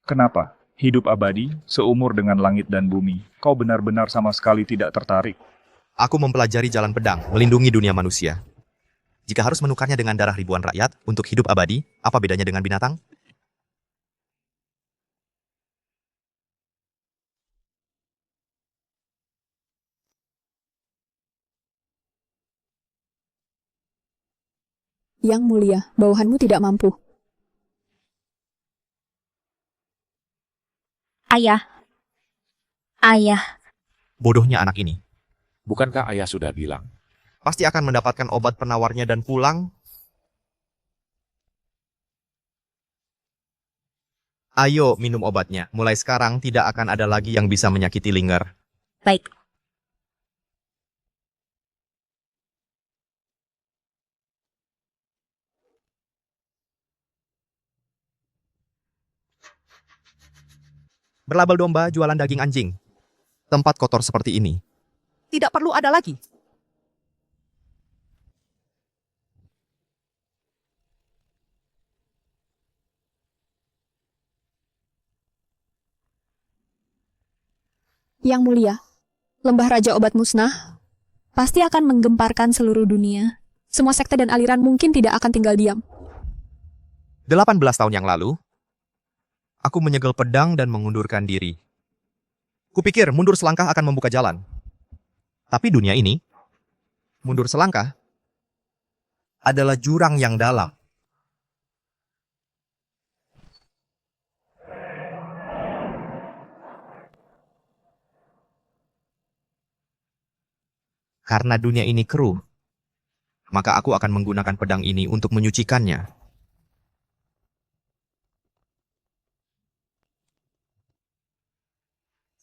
Kenapa? Hidup abadi, seumur dengan langit dan bumi. Kau benar-benar sama sekali tidak tertarik. Aku mempelajari jalan pedang, melindungi dunia manusia. Jika harus menukarnya dengan darah ribuan rakyat untuk hidup abadi, apa bedanya dengan binatang? Yang mulia, bawahanmu tidak mampu. Ayah, ayah, Bodohnya anak ini. Bukankah ayah sudah bilang? Pasti akan mendapatkan obat penawarnya dan pulang. Ayo minum obatnya. Mulai sekarang tidak akan ada lagi yang bisa menyakiti Linggar. baik. Berlabel domba jualan daging anjing. Tempat kotor seperti ini tidak perlu ada lagi. Yang mulia, lembah Raja Obat Musnah pasti akan menggemparkan seluruh dunia. Semua sekte dan aliran mungkin tidak akan tinggal diam. 18 tahun yang lalu, aku menyegel pedang dan mengundurkan diri. Kupikir mundur selangkah akan membuka jalan. Tapi dunia ini, mundur selangkah adalah jurang yang dalam. Karena dunia ini keruh, maka aku akan menggunakan pedang ini untuk menyucikannya.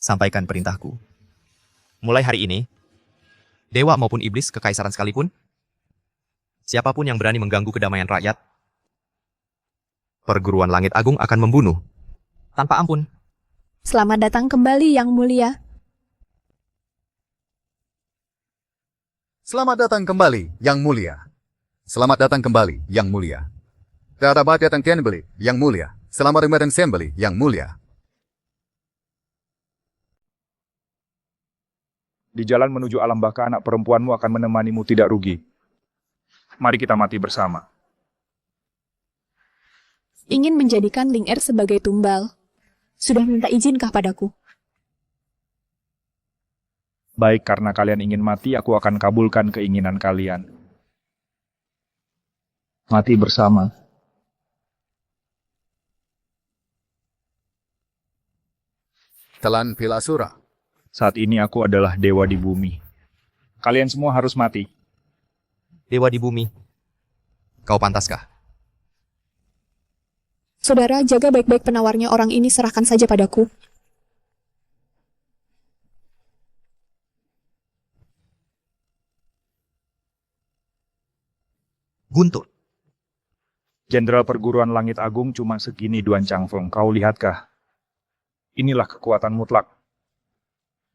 Sampaikan perintahku. Mulai hari ini, dewa maupun iblis kekaisaran sekalipun, siapapun yang berani mengganggu kedamaian rakyat, perguruan langit agung akan membunuh tanpa ampun. Selamat datang kembali, Yang Mulia. Selamat datang kembali, Yang Mulia. Selamat datang kembali, Yang Mulia. Terdapat datang Tenbeli, Yang Mulia. Selamat datang Sembeli, Yang Mulia. Di jalan menuju alam baka anak perempuanmu akan menemanimu tidak rugi. Mari kita mati bersama. Ingin menjadikan Ling Er sebagai tumbal. Sudah minta izinkah padaku? Baik, karena kalian ingin mati, aku akan kabulkan keinginan kalian. Mati bersama. Telan Pilasura. Saat ini aku adalah dewa di bumi. Kalian semua harus mati. Dewa di bumi, kau pantaskah? Saudara, jaga baik-baik penawarnya orang ini, serahkan saja padaku. Guntur, Jenderal Perguruan Langit Agung cuma segini Duan Changfeng. Kau lihatkah? Inilah kekuatan mutlak.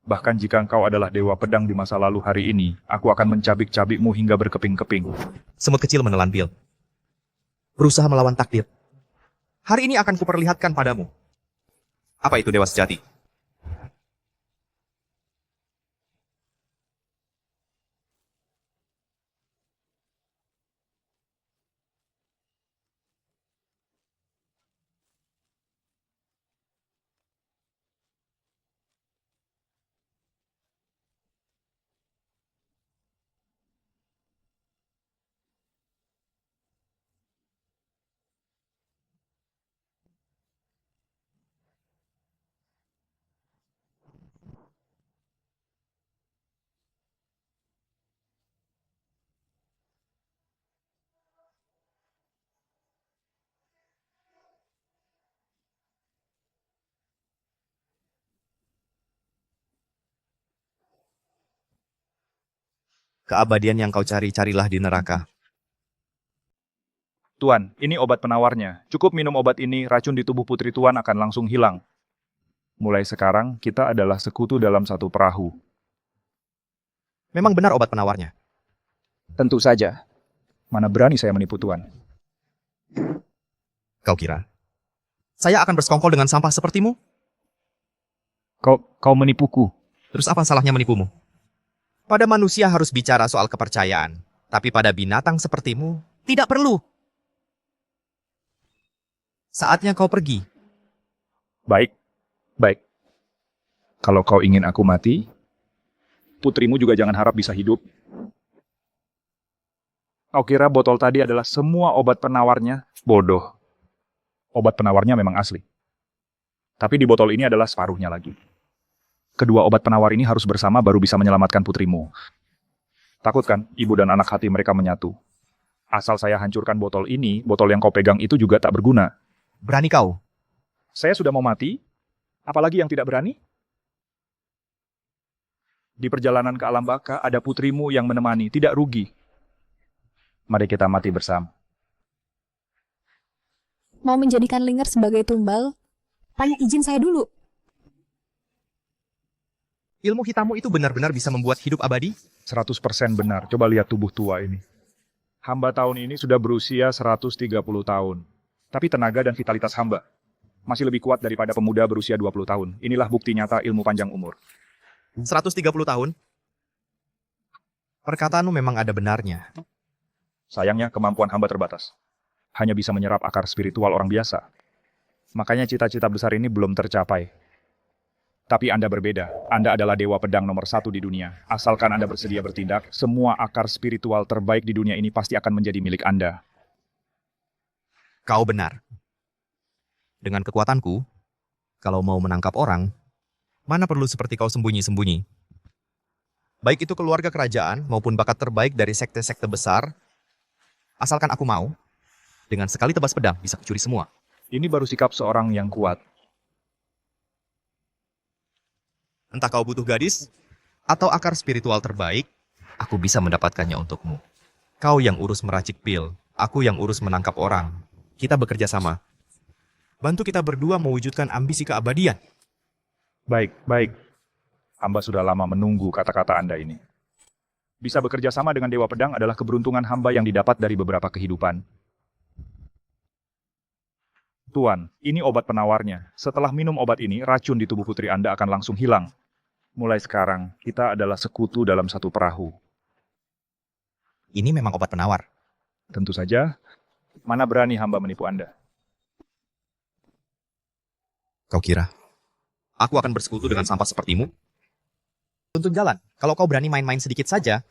Bahkan jika engkau adalah dewa pedang di masa lalu hari ini, aku akan mencabik-cabikmu hingga berkeping-keping. semut kecil menelan pil. Berusaha melawan takdir. Hari ini akan kuperlihatkan padamu. Apa itu dewa sejati? Keabadian yang kau cari, carilah di neraka. Tuan, ini obat penawarnya. Cukup minum obat ini, racun di tubuh putri Tuan akan langsung hilang. Mulai sekarang, kita adalah sekutu dalam satu perahu. Memang benar obat penawarnya. Tentu saja. Mana berani saya menipu Tuan. Kau kira Saya akan bersekongkol dengan sampah sepertimu? Kau menipuku. Terus apa salahnya menipumu? Pada manusia harus bicara soal kepercayaan, tapi pada binatang sepertimu tidak perlu. Saatnya kau pergi. Baik, baik. Kalau kau ingin aku mati, putrimu juga jangan harap bisa hidup. Kau kira botol tadi adalah semua obat penawarnya? Bodoh. Obat penawarnya memang asli. Tapi di botol ini adalah separuhnya lagi. Kedua obat penawar ini harus bersama baru bisa menyelamatkan putrimu. Takut kan, ibu dan anak hati mereka menyatu. Asal saya hancurkan botol ini, botol yang kau pegang itu juga tak berguna. Berani kau? Saya sudah mau mati, apalagi yang tidak berani? Di perjalanan ke alam baka ada putrimu yang menemani, tidak rugi. Mari kita mati bersama. Mau menjadikan Linger sebagai tumbal? Tanya izin saya dulu. Ilmu hitammu itu benar-benar bisa membuat hidup abadi? 100% benar, coba lihat tubuh tua ini. Hamba tahun ini sudah berusia 130 tahun. Tapi tenaga dan vitalitas hamba masih lebih kuat daripada pemuda berusia 20 tahun. Inilah bukti nyata ilmu panjang umur. 130 tahun? Perkataanmu memang ada benarnya. Sayangnya kemampuan hamba terbatas. Hanya bisa menyerap akar spiritual orang biasa. Makanya cita-cita besar ini belum tercapai. Tapi Anda berbeda. Anda adalah dewa pedang nomor 1 di dunia. Asalkan Anda bersedia bertindak, semua akar spiritual terbaik di dunia ini pasti akan menjadi milik Anda. Kau benar. Dengan kekuatanku, kalau mau menangkap orang, mana perlu seperti kau sembunyi-sembunyi. Baik itu keluarga kerajaan maupun bakat terbaik dari sekte-sekte besar, asalkan aku mau, dengan sekali tebas pedang bisa kucuri semua. Ini baru sikap seorang yang kuat. Entah kau butuh gadis, atau akar spiritual terbaik, aku bisa mendapatkannya untukmu. Kau yang urus meracik pil, aku yang urus menangkap orang. Kita bekerja sama. Bantu kita berdua mewujudkan ambisi keabadian. Baik, baik. Hamba sudah lama menunggu kata-kata Anda ini. Bisa bekerja sama dengan Dewa Pedang adalah keberuntungan hamba yang didapat dari beberapa kehidupan. Tuan, ini obat penawarnya. Setelah minum obat ini, racun di tubuh putri Anda akan langsung hilang. Mulai sekarang, kita adalah sekutu dalam satu perahu. Ini memang obat penawar. Tentu saja, mana berani hamba menipu Anda? Kau kira, aku akan bersekutu dengan sampah sepertimu? Tuntun jalan, kalau kau berani main-main sedikit saja,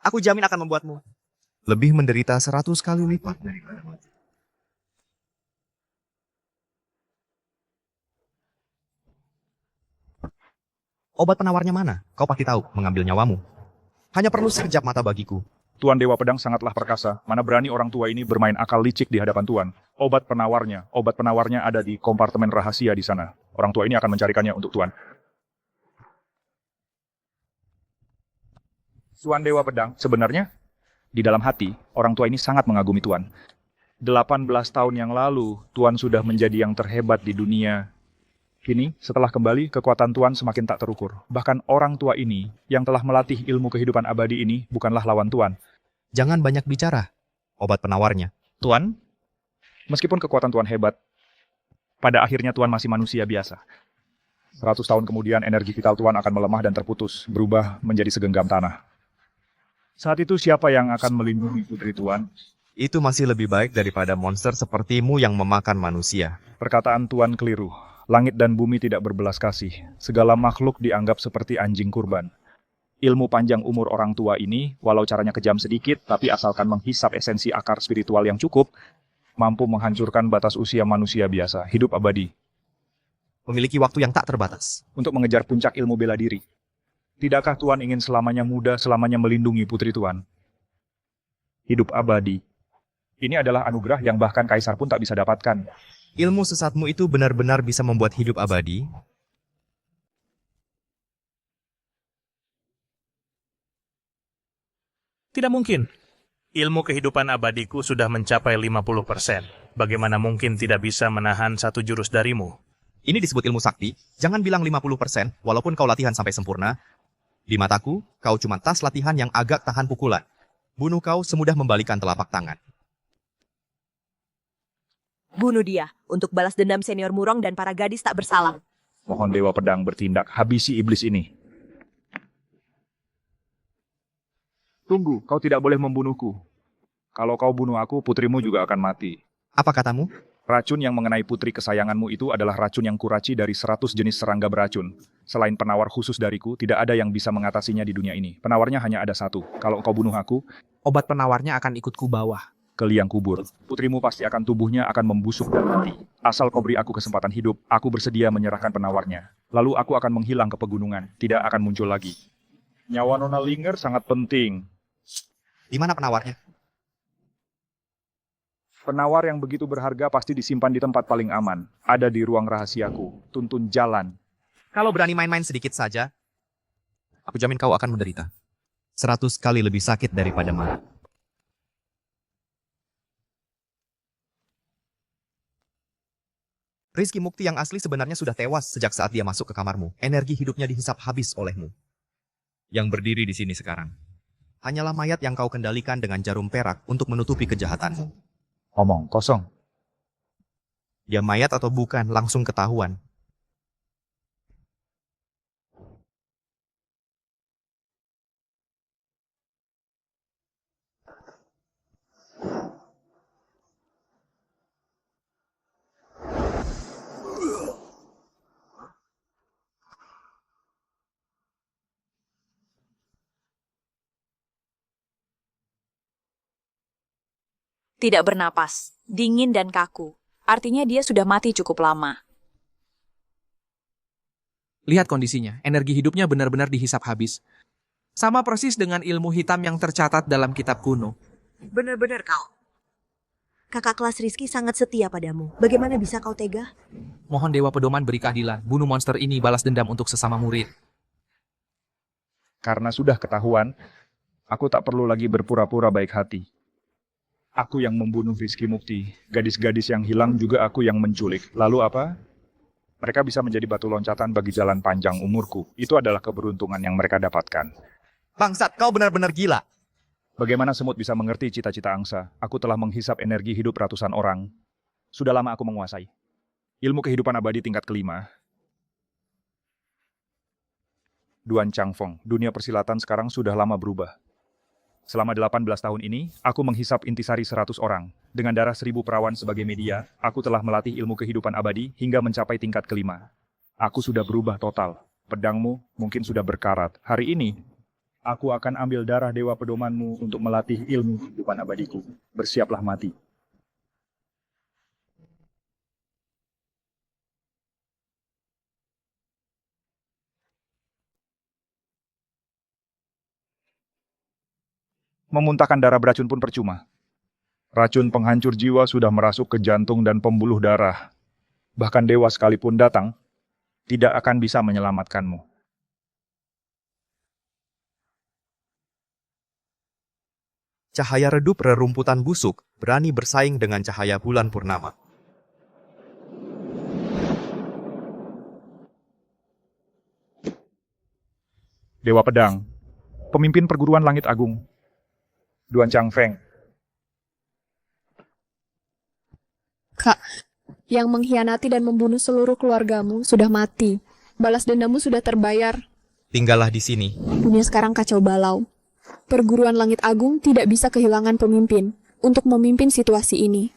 aku jamin akan membuatmu lebih menderita 100 kali lipat daripada mati. Obat penawarnya mana? Kau pasti tahu, mengambil nyawamu. Hanya perlu sekejap mata bagiku. Tuan Dewa Pedang sangatlah perkasa. Mana berani orang tua ini bermain akal licik di hadapan Tuan. Obat penawarnya ada di kompartemen rahasia di sana. Orang tua ini akan mencarikannya untuk Tuan. Tuan Dewa Pedang, sebenarnya, di dalam hati, orang tua ini sangat mengagumi Tuan. 18 tahun yang lalu, Tuan sudah menjadi yang terhebat di dunia. Kini, setelah kembali, kekuatan Tuan semakin tak terukur. Bahkan orang tua ini, yang telah melatih ilmu kehidupan abadi ini, bukanlah lawan Tuan. Jangan banyak bicara. Obat penawarnya. Tuan, meskipun kekuatan Tuan hebat, pada akhirnya Tuan masih manusia biasa. 100 tahun kemudian, energi vital Tuan akan melemah dan terputus, berubah menjadi segenggam tanah. Saat itu siapa yang akan melindungi putri Tuan? Itu masih lebih baik daripada monster sepertimu yang memakan manusia. Perkataan Tuan keliru. Langit dan bumi tidak berbelas kasih. Segala makhluk dianggap seperti anjing kurban. Ilmu panjang umur orang tua ini, walau caranya kejam sedikit, tapi asalkan menghisap esensi akar spiritual yang cukup, mampu menghancurkan batas usia manusia biasa, hidup abadi. Memiliki waktu yang tak terbatas. Untuk mengejar puncak ilmu bela diri. Tidakkah Tuan ingin selamanya muda, selamanya melindungi putri Tuan? Hidup abadi. Ini adalah anugerah yang bahkan kaisar pun tak bisa dapatkan. Ilmu sesatmu itu benar-benar bisa membuat hidup abadi? Tidak mungkin. Ilmu kehidupan abadiku sudah mencapai 50%. Bagaimana mungkin tidak bisa menahan satu jurus darimu? Ini disebut ilmu sakti. Jangan bilang 50%, walaupun kau latihan sampai sempurna. Di mataku, kau cuma tas latihan yang agak tahan pukulan. Bunuh kau semudah membalikan telapak tangan. Bunuh dia untuk balas dendam senior Murong dan para gadis tak bersalah. Mohon Dewa Pedang bertindak, habisi iblis ini. Tunggu, kau tidak boleh membunuhku. Kalau kau bunuh aku, putrimu juga akan mati. Apa katamu? Racun yang mengenai putri kesayanganmu itu adalah racun yang kuraci dari 100 jenis serangga beracun. Selain penawar khusus dariku, tidak ada yang bisa mengatasinya di dunia ini. Penawarnya hanya ada satu. Kalau kau bunuh aku, Obat penawarnya akan ikut ku bawah. ke liang kubur. Putrimu pasti akan tubuhnya akan membusuk dan mati. Asal kau beri aku kesempatan hidup, aku bersedia menyerahkan penawarnya. Lalu aku akan menghilang ke pegunungan, tidak akan muncul lagi. Nyawa Nona Linger sangat penting. Di mana penawarnya? Penawar yang begitu berharga pasti disimpan di tempat paling aman. Ada di ruang rahasiaku. Tuntun jalan. Kalau berani main-main sedikit saja, aku jamin kau akan menderita. 100 kali lebih sakit daripada mati. Rizky Mukti yang asli sebenarnya sudah tewas sejak saat dia masuk ke kamarmu. Energi hidupnya dihisap habis olehmu. Yang berdiri di sini sekarang hanyalah mayat yang kau kendalikan dengan jarum perak untuk menutupi kejahatanmu. Omong kosong. Dia mayat atau bukan langsung ketahuan. Tidak bernapas, dingin dan kaku. Artinya dia sudah mati cukup lama. Lihat kondisinya, energi hidupnya benar-benar dihisap habis. Sama persis dengan ilmu hitam yang tercatat dalam kitab kuno. Benar-benar kau. Kakak kelas Rizky sangat setia padamu. Bagaimana bisa kau tega? Mohon Dewa Pedoman beri keadilan. Bunuh monster ini, balas dendam untuk sesama murid. Karena sudah ketahuan, aku tak perlu lagi berpura-pura baik hati. Aku yang membunuh Rizky Mukti. Gadis-gadis yang hilang juga aku yang menculik. Lalu apa? Mereka bisa menjadi batu loncatan bagi jalan panjang umurku. Itu adalah keberuntungan yang mereka dapatkan. Bangsat, kau benar-benar gila. Bagaimana semut bisa mengerti cita-cita angsa? Aku telah menghisap energi hidup ratusan orang. Sudah lama aku menguasai. Ilmu kehidupan abadi tingkat kelima. Duan Changfeng, dunia persilatan sekarang sudah lama berubah. Selama 18 tahun ini, aku menghisap intisari 100 orang. Dengan darah 1000 perawan sebagai media, aku telah melatih ilmu kehidupan abadi hingga mencapai tingkat kelima. Aku sudah berubah total. Pedangmu mungkin sudah berkarat. Hari ini, aku akan ambil darah Dewa Pedomanmu untuk melatih ilmu kehidupan abadiku. Bersiaplah mati. Memuntahkan darah beracun pun percuma. Racun penghancur jiwa sudah merasuk ke jantung dan pembuluh darah. Bahkan dewa sekalipun datang, tidak akan bisa menyelamatkanmu. Cahaya redup rerumputan busuk berani bersaing dengan cahaya bulan purnama. Dewa Pedang, pemimpin perguruan langit agung. Duan Changfeng. Kak, yang mengkhianati dan membunuh seluruh keluargamu sudah mati. Balas dendammu sudah terbayar. Tinggallah di sini. Dunia sekarang kacau balau. Perguruan langit agung tidak bisa kehilangan pemimpin untuk memimpin situasi ini.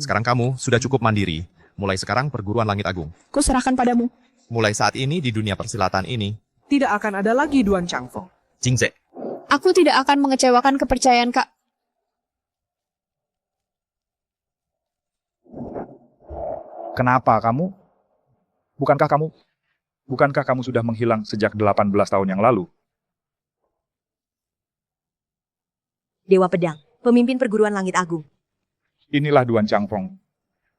Sekarang kamu sudah cukup mandiri. Mulai sekarang perguruan langit agung. Kuserahkan padamu. Mulai saat ini di dunia persilatan ini, Tidak akan ada lagi Duan Changfeng. Jingze. Aku tidak akan mengecewakan kepercayaan Kak. Kenapa kamu? Bukankah kamu sudah menghilang sejak 18 tahun yang lalu? Dewa Pedang, pemimpin perguruan langit agung. Inilah Duan Changfeng,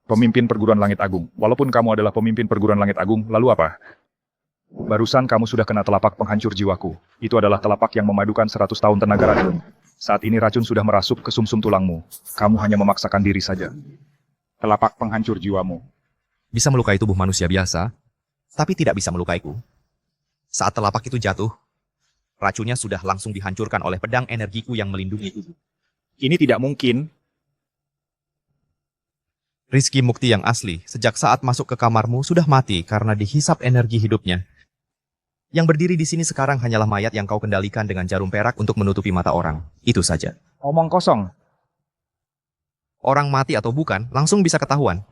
pemimpin perguruan langit agung. Walaupun kamu adalah pemimpin perguruan langit agung, lalu apa? Barusan kamu sudah kena telapak penghancur jiwaku. Itu adalah telapak yang memadukan 100 tahun tenaga racun. Saat ini racun sudah merasuk ke sumsum tulangmu. Kamu hanya memaksakan diri saja. Telapak penghancur jiwamu. Bisa melukai tubuh manusia biasa, tapi tidak bisa melukaiku. Saat telapak itu jatuh, racunnya sudah langsung dihancurkan oleh pedang energiku yang melindungi tubuh. Ini tidak mungkin. Rizky Mukti yang asli sejak saat masuk ke kamarmu sudah mati karena dihisap energi hidupnya. Yang berdiri di sini sekarang hanyalah mayat yang kau kendalikan dengan jarum perak untuk menutupi mata orang. Itu saja. Omong kosong. Orang mati atau bukan, langsung bisa ketahuan.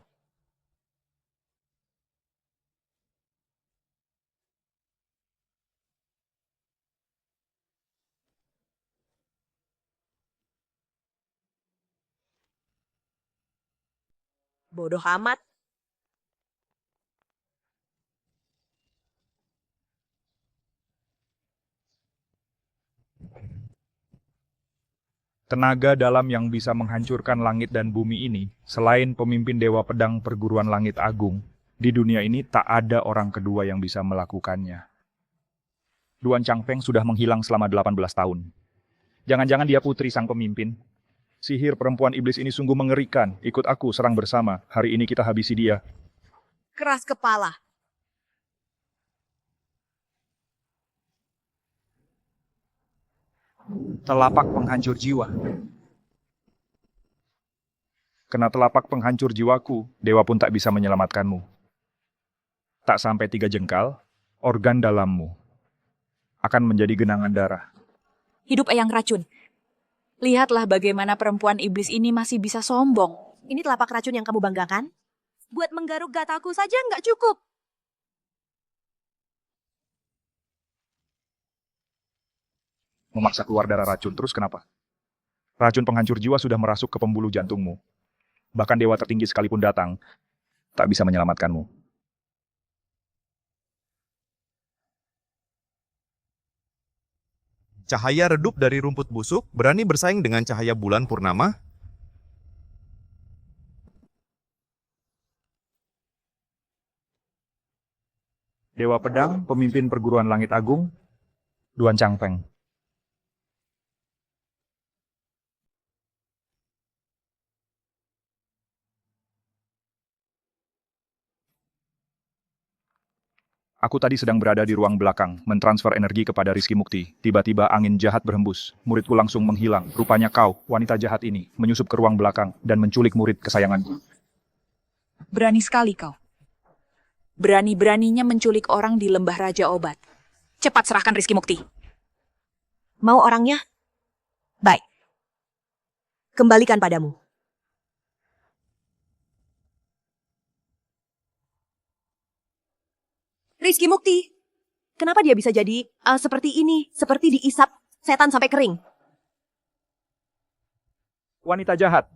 Bodoh amat. Tenaga dalam yang bisa menghancurkan langit dan bumi ini, selain pemimpin Dewa Pedang Perguruan Langit Agung, di dunia ini tak ada orang kedua yang bisa melakukannya. Duan Changfeng sudah menghilang selama 18 tahun. Jangan-jangan dia putri sang pemimpin. Sihir perempuan iblis ini sungguh mengerikan. Ikut aku serang bersama. Hari ini kita habisi dia. Keras kepala. Telapak penghancur jiwa. Kena telapak penghancur jiwaku, dewa pun tak bisa menyelamatkanmu. Tak sampai 3 jengkal, organ dalammu akan menjadi genangan darah. Hidup Eyang Racun. Lihatlah bagaimana perempuan iblis ini masih bisa sombong. Ini telapak racun yang kamu banggakan? Buat menggaruk gataku saja nggak cukup. Memaksa keluar darah racun, terus kenapa? Racun penghancur jiwa sudah merasuk ke pembuluh jantungmu. Bahkan dewa tertinggi sekalipun datang, tak bisa menyelamatkanmu. Cahaya redup dari rumput busuk berani bersaing dengan cahaya bulan purnama? Dewa Pedang, pemimpin perguruan langit agung, Duan Changfeng. Aku tadi sedang berada di ruang belakang, mentransfer energi kepada Rizky Mukti. Tiba-tiba angin jahat berhembus. Muridku langsung menghilang. Rupanya kau, wanita jahat ini, menyusup ke ruang belakang dan menculik murid kesayanganku. Berani sekali kau. Berani-beraninya menculik orang di lembah Raja Obat. Cepat serahkan Rizky Mukti. Mau orangnya? Baik. Kembalikan padamu. Rizky Mukti, kenapa dia bisa jadi seperti ini, seperti diisap setan sampai kering? Wanita jahat,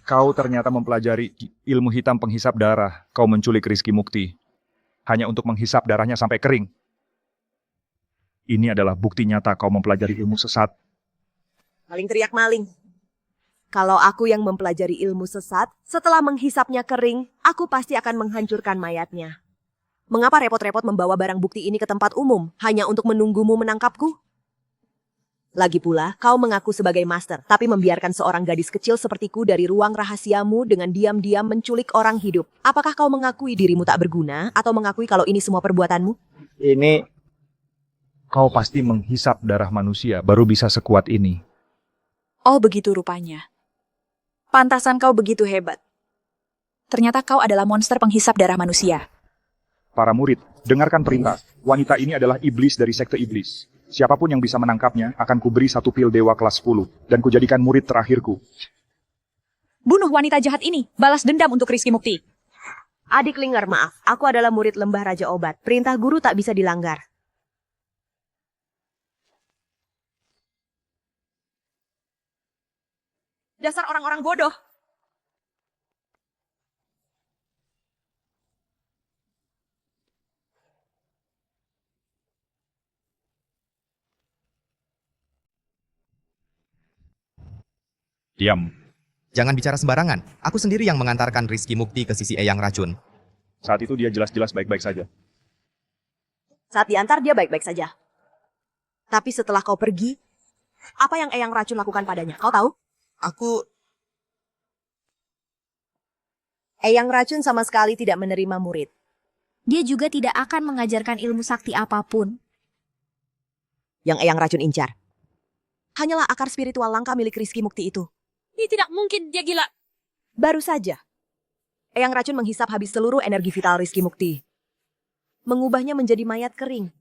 kau ternyata mempelajari ilmu hitam penghisap darah. Kau menculik Rizky Mukti hanya untuk menghisap darahnya sampai kering. Ini adalah bukti nyata kau mempelajari ilmu sesat. Maling teriak maling. Kalau aku yang mempelajari ilmu sesat, setelah menghisapnya kering, aku pasti akan menghancurkan mayatnya. Mengapa repot-repot membawa barang bukti ini ke tempat umum, hanya untuk menunggumu menangkapku? Lagi pula, kau mengaku sebagai master, tapi membiarkan seorang gadis kecil sepertiku dari ruang rahasiamu dengan diam-diam menculik orang hidup. Apakah kau mengakui dirimu tak berguna, atau mengakui kalau ini semua perbuatanmu? Ini, kau pasti menghisap darah manusia, baru bisa sekuat ini. Oh, begitu rupanya. Pantasan kau begitu hebat. Ternyata kau adalah monster penghisap darah manusia. Para murid, dengarkan perintah. Wanita ini adalah iblis dari sekte iblis. Siapapun yang bisa menangkapnya akan kuberi 1 pil dewa kelas 10 dan kujadikan murid terakhirku. Bunuh wanita jahat ini. Balas dendam untuk Rizky Mukti. Adik Linggar, maaf. Aku adalah murid lembah Raja Obat. Perintah guru tak bisa dilanggar. Dasar orang-orang bodoh. Diam. Jangan bicara sembarangan. Aku sendiri yang mengantarkan Rizky Mukti ke sisi Eyang Racun. Saat itu dia jelas-jelas baik-baik saja. Saat diantar dia baik-baik saja. Tapi setelah kau pergi, apa yang Eyang Racun lakukan padanya? Kau tahu? Eyang Racun sama sekali tidak menerima murid. Dia juga tidak akan mengajarkan ilmu sakti apapun. Yang Eyang Racun incar hanyalah akar spiritual langka milik Rizky Mukti itu. Ini tidak mungkin, dia gila. Baru saja. Eyang Racun menghisap habis seluruh energi vital Rizky Mukti. Mengubahnya menjadi mayat kering.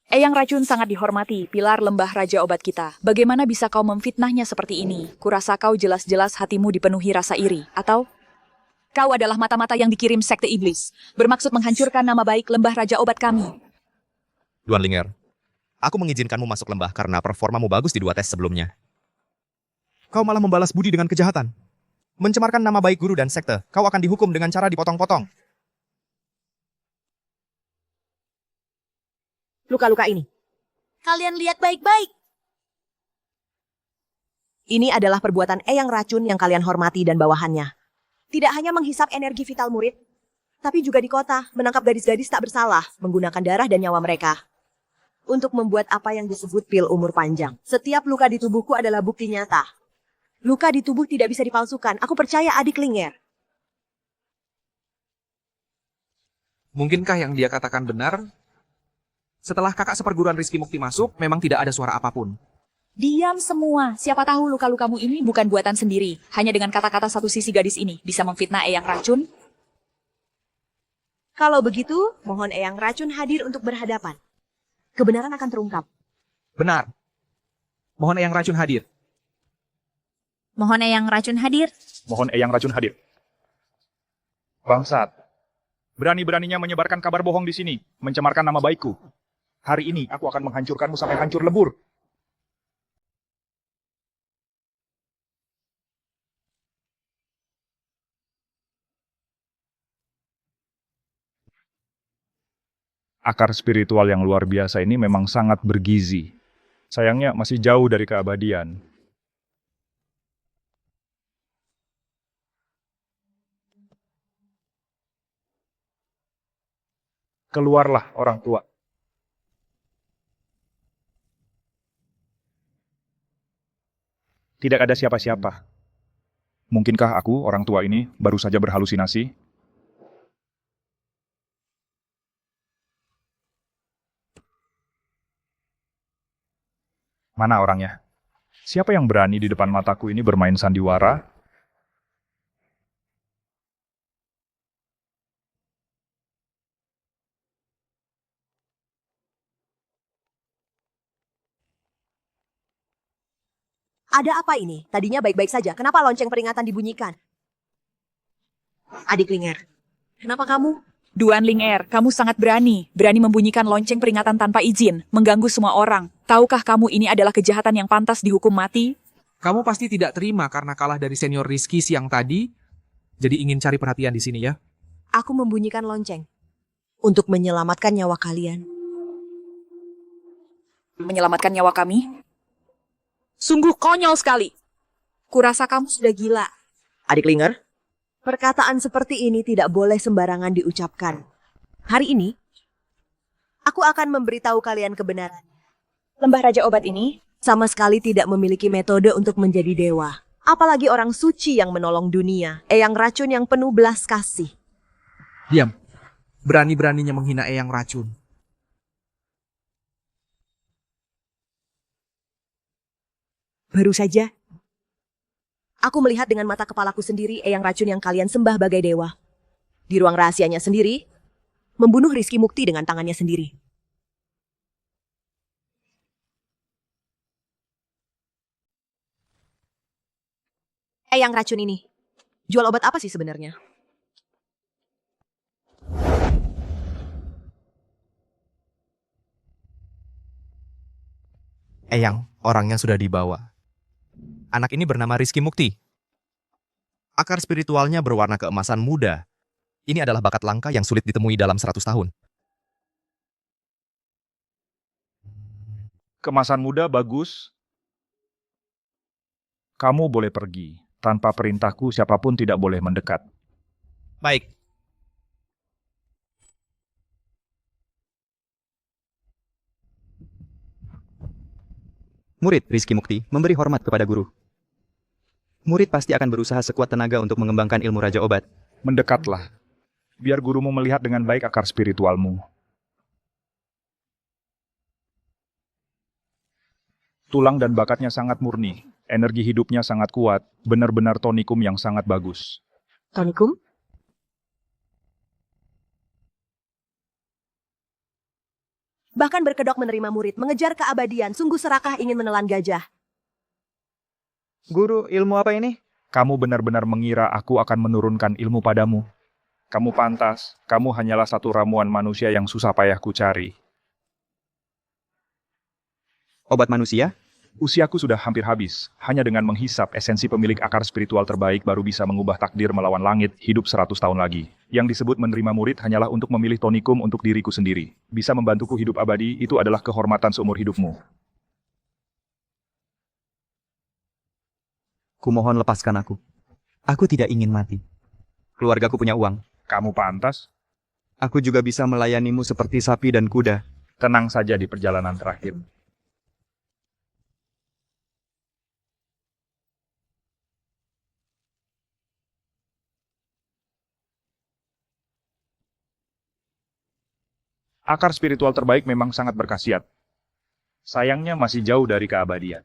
Eyang Racun sangat dihormati, pilar lembah raja obat kita. Bagaimana bisa kau memfitnahnya seperti ini? Kurasa kau jelas-jelas hatimu dipenuhi rasa iri. Atau kau adalah mata-mata yang dikirim sekte iblis, bermaksud menghancurkan nama baik lembah raja obat kami. Duan Linger, aku mengizinkanmu masuk lembah karena performamu bagus di 2 tes sebelumnya. Kau malah membalas budi dengan kejahatan. Mencemarkan nama baik guru dan sekte, kau akan dihukum dengan cara dipotong-potong. Luka-luka ini. Kalian lihat baik-baik. Ini adalah perbuatan Eyang Racun yang kalian hormati dan bawahannya. Tidak hanya menghisap energi vital murid, tapi juga di kota menangkap gadis-gadis tak bersalah menggunakan darah dan nyawa mereka. Untuk membuat apa yang disebut pil umur panjang. Setiap luka di tubuhku adalah bukti nyata. Luka di tubuh tidak bisa dipalsukan. Aku percaya adik Linger. Mungkinkah yang dia katakan benar? Setelah kakak seperguruan Rizky Mukti masuk, memang tidak ada suara apapun. Diam semua. Siapa tahu luka-lukamu ini bukan buatan sendiri. Hanya dengan kata-kata satu sisi gadis ini bisa memfitnah Eyang Racun. Kalau begitu, mohon Eyang Racun hadir untuk berhadapan. Kebenaran akan terungkap. Benar. Mohon Eyang Racun hadir. Mohon Eyang Racun hadir. Mohon Eyang Racun hadir. Bangsat. Berani-beraninya menyebarkan kabar bohong di sini, mencemarkan nama baikku. Hari ini aku akan menghancurkanmu sampai hancur lebur. Akar spiritual yang luar biasa ini memang sangat bergizi. Sayangnya masih jauh dari keabadian. Keluarlah orang tua. Tidak ada siapa-siapa. Mungkinkah aku, orang tua ini, baru saja berhalusinasi? Mana orangnya? Siapa yang berani di depan mataku ini bermain sandiwara? Ada apa ini? Tadinya baik-baik saja. Kenapa lonceng peringatan dibunyikan? Adik Linger, kenapa kamu? Duan Linger, kamu sangat berani. Berani membunyikan lonceng peringatan tanpa izin, mengganggu semua orang. Tahukah kamu ini adalah kejahatan yang pantas dihukum mati? Kamu pasti tidak terima karena kalah dari senior Rizky siang tadi. Jadi ingin cari perhatian di sini ya. Aku membunyikan lonceng. Untuk menyelamatkan nyawa kalian. Menyelamatkan nyawa kami? Sungguh konyol sekali. Kurasa kamu sudah gila. Adik Linger, perkataan seperti ini tidak boleh sembarangan diucapkan. Hari ini, aku akan memberitahu kalian kebenaran. Lembah Raja Obat ini Sama sekali tidak memiliki metode untuk menjadi dewa. Apalagi orang suci yang menolong dunia. Eyang Racun yang penuh belas kasih. Diam. Berani-beraninya menghina Eyang Racun. Baru saja, aku melihat dengan mata kepalaku sendiri Eyang Racun yang kalian sembah bagai dewa. Di ruang rahasianya sendiri, membunuh Rizky Mukti dengan tangannya sendiri. Eyang Racun ini, jual obat apa sih sebenarnya? Eyang, orangnya sudah dibawa. Anak ini bernama Rizky Mukti. Akar spiritualnya berwarna keemasan muda. Ini adalah bakat langka yang sulit ditemui dalam 100 tahun. Kemasan muda bagus. Kamu boleh pergi. Tanpa perintahku, siapapun tidak boleh mendekat. Baik. Murid Rizky Mukti memberi hormat kepada guru. Murid pasti akan berusaha sekuat tenaga untuk mengembangkan ilmu Raja Obat. Mendekatlah. Biar gurumu melihat dengan baik akar spiritualmu. Tulang dan bakatnya sangat murni. Energi hidupnya sangat kuat, benar-benar tonikum yang sangat bagus. Tonikum? Bahkan berkedok menerima murid, mengejar keabadian, sungguh serakah ingin menelan gajah. Guru, ilmu apa ini? Kamu benar-benar mengira aku akan menurunkan ilmu padamu. Kamu pantas, kamu hanyalah satu ramuan manusia yang susah payah ku cari. Obat manusia? Usiaku sudah hampir habis. Hanya dengan menghisap esensi pemilik akar spiritual terbaik baru bisa mengubah takdir melawan langit hidup 100 tahun lagi. Yang disebut menerima murid hanyalah untuk memilih tonikum untuk diriku sendiri. Bisa membantuku hidup abadi, itu adalah kehormatan seumur hidupmu. Kumohon lepaskan aku. Aku tidak ingin mati. Keluargaku punya uang. Kamu pantas. Aku juga bisa melayanimu seperti sapi dan kuda. Tenang saja di perjalanan terakhir. Akar spiritual terbaik memang sangat berkhasiat. Sayangnya masih jauh dari keabadian.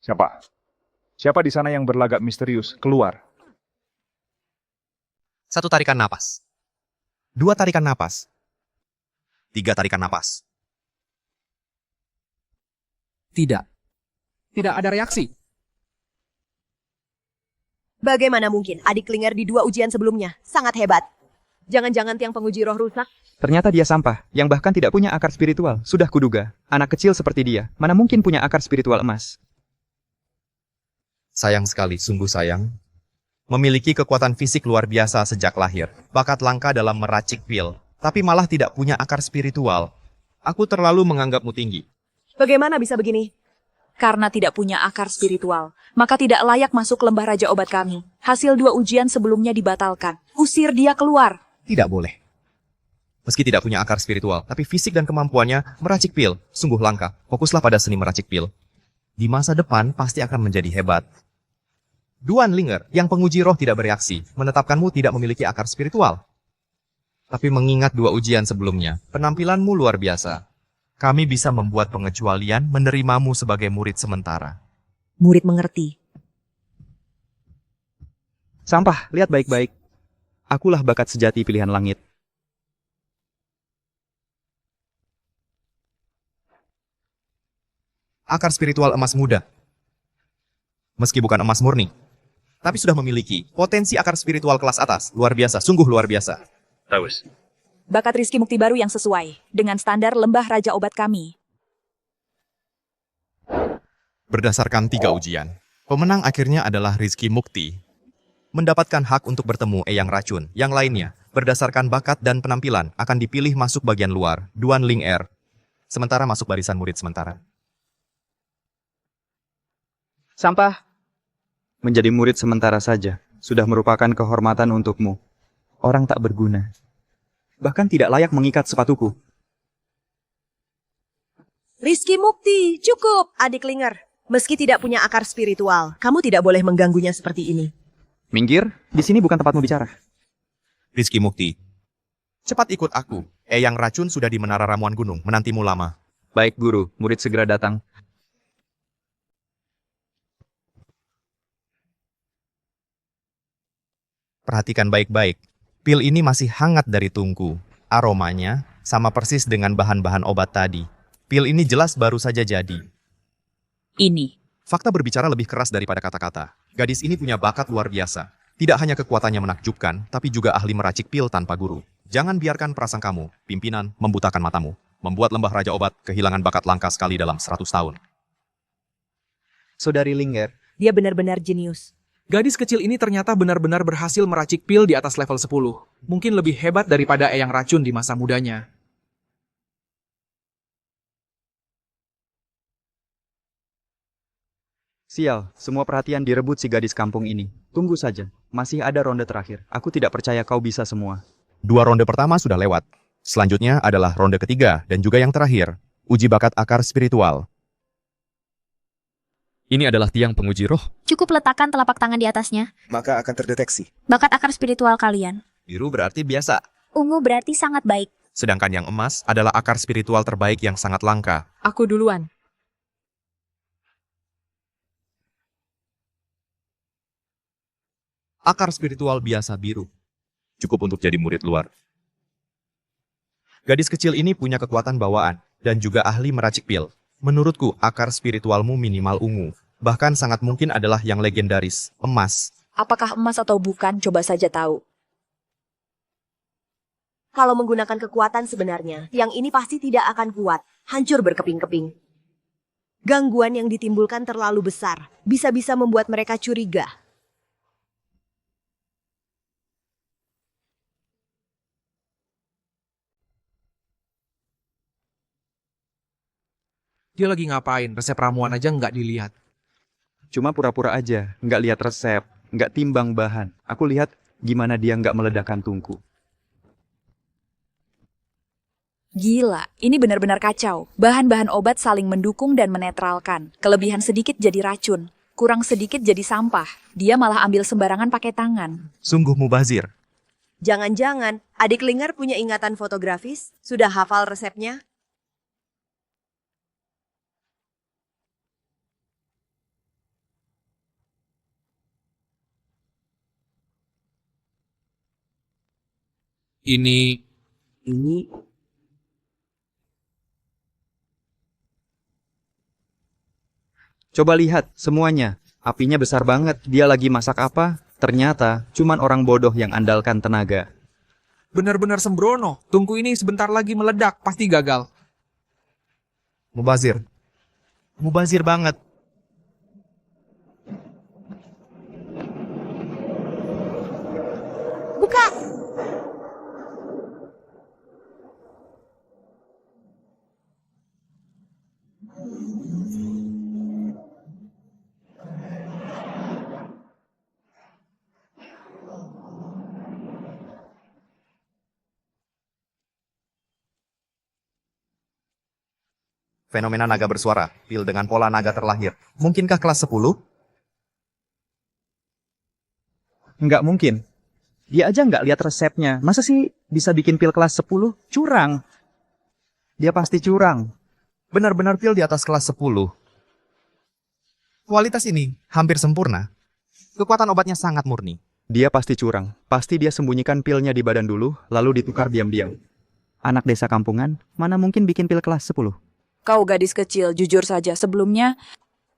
Siapa? Siapa di sana yang berlagak misterius? Keluar. 1 tarikan napas. 2 tarikan napas. 3 tarikan napas. Tidak. Tidak ada reaksi. Bagaimana mungkin adik Klinger di 2 ujian sebelumnya? Sangat hebat. Jangan-jangan tiang penguji roh rusak? Ternyata dia sampah, yang bahkan tidak punya akar spiritual. Sudah kuduga, anak kecil seperti dia, mana mungkin punya akar spiritual emas. Sayang sekali, sungguh sayang. Memiliki kekuatan fisik luar biasa sejak lahir. Bakat langka dalam meracik pil. Tapi malah tidak punya akar spiritual. Aku terlalu menganggapmu tinggi. Bagaimana bisa begini? Karena tidak punya akar spiritual, maka tidak layak masuk lembah Raja Obat kami. Hasil 2 ujian sebelumnya dibatalkan. Usir dia keluar. Tidak boleh. Meski tidak punya akar spiritual, tapi fisik dan kemampuannya meracik pil. Sungguh langka. Fokuslah pada seni meracik pil. Di masa depan pasti akan menjadi hebat. Duan Linger, yang penguji roh tidak bereaksi, menetapkanmu tidak memiliki akar spiritual. Tapi mengingat 2 ujian sebelumnya, penampilanmu luar biasa. Kami bisa membuat pengecualian menerimamu sebagai murid sementara. Murid mengerti. Sampah, lihat baik-baik. Akulah bakat sejati pilihan langit. Akar spiritual emas muda. Meski bukan emas murni, tapi sudah memiliki potensi akar spiritual kelas atas. Luar biasa, sungguh luar biasa. Taus. Bakat Rizky Mukti baru yang sesuai dengan standar lembah Raja Obat kami. Berdasarkan 3 ujian, pemenang akhirnya adalah Rizky Mukti. Mendapatkan hak untuk bertemu Eyang Racun. Yang lainnya, berdasarkan bakat dan penampilan, akan dipilih masuk bagian luar, Duan Linger. Sementara masuk barisan murid sementara. Sampah. Menjadi murid sementara saja, sudah merupakan kehormatan untukmu. Orang tak berguna. Bahkan tidak layak mengikat sepatuku. Rizky Mukti, cukup, adik Klinger. Meski tidak punya akar spiritual, kamu tidak boleh mengganggunya seperti ini. Minggir, di sini bukan tempatmu bicara. Rizky Mukti, cepat ikut aku. Eyang Racun sudah di Menara Ramuan Gunung, menantimu lama. Baik guru, murid segera datang. Perhatikan baik-baik. Pil ini masih hangat dari tungku. Aromanya sama persis dengan bahan-bahan obat tadi. Pil ini jelas baru saja jadi. Ini. Fakta berbicara lebih keras daripada kata-kata. Gadis ini punya bakat luar biasa. Tidak hanya kekuatannya menakjubkan, tapi juga ahli meracik pil tanpa guru. Jangan biarkan prasangkamu, pimpinan, membutakan matamu. Membuat lembah Raja Obat kehilangan bakat langka sekali dalam 100 tahun. Saudari Linger. Dia benar-benar jenius. Gadis kecil ini ternyata benar-benar berhasil meracik pil di atas level 10. Mungkin lebih hebat daripada Eyang Racun di masa mudanya. Sial, semua perhatian direbut si gadis kampung ini. Tunggu saja, masih ada ronde terakhir. Aku tidak percaya kau bisa semua. 2 ronde pertama sudah lewat. Selanjutnya adalah ronde ketiga dan juga yang terakhir. Uji bakat akar spiritual. Ini adalah tiang penguji roh. Cukup letakkan telapak tangan di atasnya. Maka akan terdeteksi. Bakat akar spiritual kalian. Biru berarti biasa. Ungu berarti sangat baik. Sedangkan yang emas adalah akar spiritual terbaik yang sangat langka. Aku duluan. Akar spiritual biasa biru. Cukup untuk jadi murid luar. Gadis kecil ini punya kekuatan bawaan dan juga ahli meracik pil. Menurutku, akar spiritualmu minimal ungu. Bahkan sangat mungkin adalah yang legendaris, emas. Apakah emas atau bukan, coba saja tahu. Kalau menggunakan kekuatan sebenarnya, yang ini pasti tidak akan kuat, hancur berkeping-keping. Gangguan yang ditimbulkan terlalu besar, bisa-bisa membuat mereka curiga. Dia lagi ngapain? Resep ramuan aja nggak dilihat. Cuma pura-pura aja, nggak lihat resep, nggak timbang bahan. Aku lihat gimana dia nggak meledakkan tungku. Gila, ini benar-benar kacau. Bahan-bahan obat saling mendukung dan menetralkan. Kelebihan sedikit jadi racun, kurang sedikit jadi sampah. Dia malah ambil sembarangan pakai tangan. Sungguh mubazir. Jangan-jangan adik Linger punya ingatan fotografis? Sudah hafal resepnya? Ini Coba lihat semuanya. Apinya besar banget. Dia lagi masak apa? Ternyata cuman orang bodoh yang andalkan tenaga. benar-benar sembrono. Tungku ini sebentar lagi meledak, pasti gagal. Mubazir. Mubazir banget. Buka! Fenomena naga bersuara, pil dengan pola naga terlahir. Mungkinkah kelas 10? Nggak mungkin. Dia aja nggak lihat resepnya. Masa sih bisa bikin pil kelas 10? Curang. Dia pasti curang. Benar-benar pil di atas kelas 10. Kualitas ini hampir sempurna. Kekuatan obatnya sangat murni. Dia pasti curang. Pasti dia sembunyikan pilnya di badan dulu, lalu ditukar diam-diam. Anak desa kampungan, mana mungkin bikin pil kelas 10? Kau gadis kecil, jujur saja, sebelumnya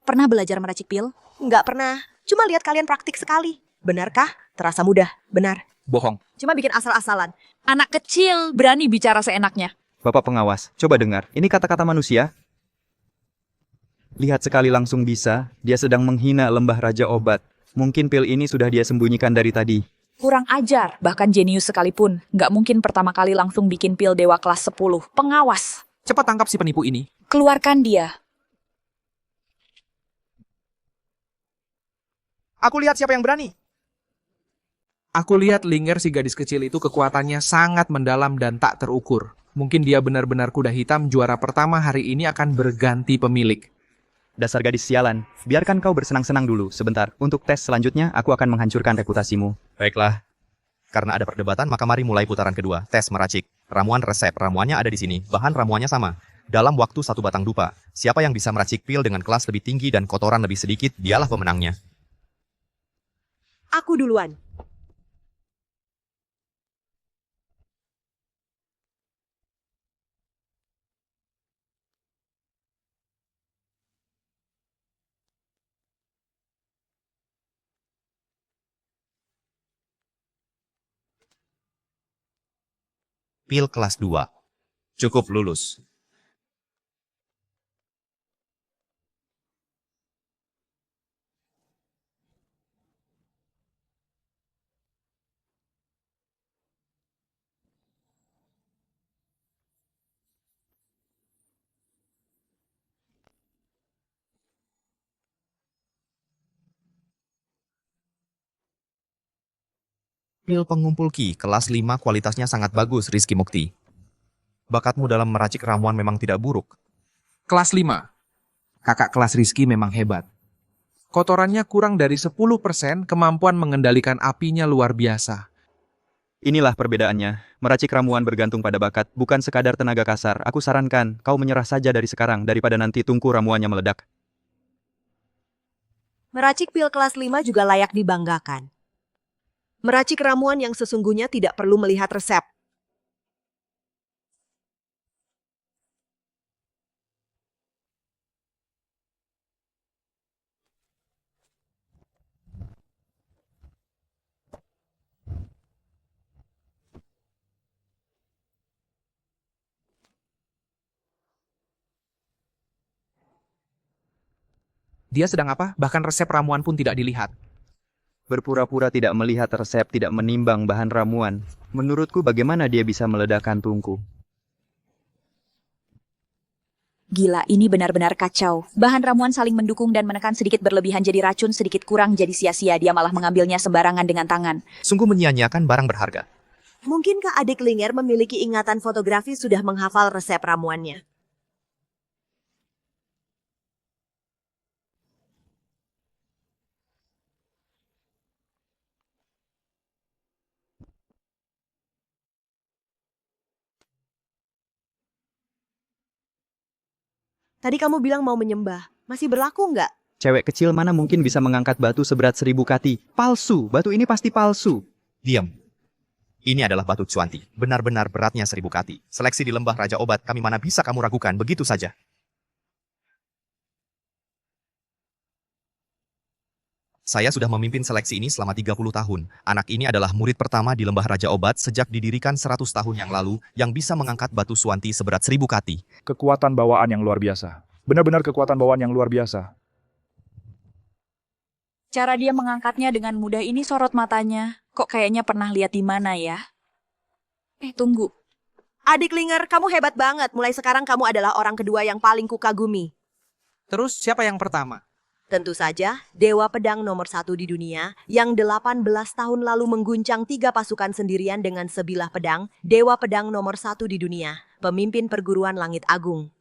Pernah belajar meracik pil? Nggak pernah. Cuma lihat kalian praktik sekali. Benarkah? Terasa mudah. Benar. Bohong. Cuma bikin asal-asalan. anak kecil berani bicara seenaknya. Bapak pengawas, coba dengar. Ini kata-kata manusia. Lihat sekali langsung bisa, dia sedang menghina lembah raja obat. Mungkin pil ini sudah dia sembunyikan dari tadi. Kurang ajar, bahkan jenius sekalipun. Nggak mungkin pertama kali langsung bikin pil dewa kelas 10. Pengawas, Cepat tangkap si penipu ini. keluarkan dia. Aku lihat siapa yang berani. Aku lihat Linger si gadis kecil itu kekuatannya sangat mendalam dan tak terukur. Mungkin dia benar-benar kuda hitam juara pertama hari ini akan berganti pemilik. Dasar gadis sialan, biarkan kau bersenang-senang dulu sebentar. Untuk tes selanjutnya, aku akan menghancurkan reputasimu. Baiklah. Karena ada perdebatan, maka mari mulai putaran kedua. Tes meracik. Ramuan resep. Ramuannya ada di sini. Bahan ramuannya sama. Dalam waktu 1 batang dupa. Siapa yang bisa meracik pil dengan kelas lebih tinggi dan kotoran lebih sedikit, dialah pemenangnya. Aku duluan. Pil kelas 2. Cukup lulus. Pil pengumpul ki, kelas 5 kualitasnya sangat bagus, Rizky Mukti. Bakatmu dalam meracik ramuan memang tidak buruk. Kelas 5. Kakak kelas Rizky memang hebat. Kotorannya kurang dari 10%, kemampuan mengendalikan apinya luar biasa. Inilah perbedaannya. Meracik ramuan bergantung pada bakat, bukan sekadar tenaga kasar. Aku sarankan, kau menyerah saja dari sekarang, daripada nanti tungku ramuannya meledak. Meracik pil kelas 5 juga layak dibanggakan. Meracik ramuan yang sesungguhnya tidak perlu melihat resep. Dia sedang apa? Bahkan resep ramuan pun tidak dilihat. Berpura-pura tidak melihat resep, tidak menimbang bahan ramuan. Menurutku bagaimana dia bisa meledakkan tungku? Gila, ini benar-benar kacau. Bahan ramuan saling mendukung dan menekan, sedikit berlebihan jadi racun, sedikit kurang jadi sia-sia. Dia malah mengambilnya sembarangan dengan tangan. Sungguh menyia-nyiakan barang berharga. Mungkinkah adik Linger memiliki ingatan fotografi sudah menghafal resep ramuannya? Tadi kamu bilang mau menyembah. Masih berlaku nggak? Cewek kecil mana mungkin bisa mengangkat batu seberat 1000 kati? Palsu, batu ini pasti palsu. Diam. Ini adalah batu cuanti. Benar-benar beratnya 1000 kati. Seleksi di lembah Raja Obat, kami mana bisa kamu ragukan begitu saja. Saya sudah memimpin seleksi ini selama 30 tahun. Anak ini adalah murid pertama di lembah Raja Obat sejak didirikan 100 tahun yang lalu yang bisa mengangkat batu suanti seberat 1000 kati. Kekuatan bawaan yang luar biasa. Benar-benar kekuatan bawaan yang luar biasa. Cara dia mengangkatnya dengan mudah ini, sorot matanya. Kok kayaknya pernah lihat di mana ya? Tunggu. Adik Linger, kamu hebat banget. Mulai sekarang kamu adalah orang kedua yang paling kukagumi. Terus siapa yang pertama? Tentu saja, Dewa Pedang nomor 1 di dunia, yang 18 tahun lalu mengguncang 3 pasukan sendirian dengan sebilah pedang, Dewa Pedang nomor 1 di dunia, pemimpin perguruan Langit Agung.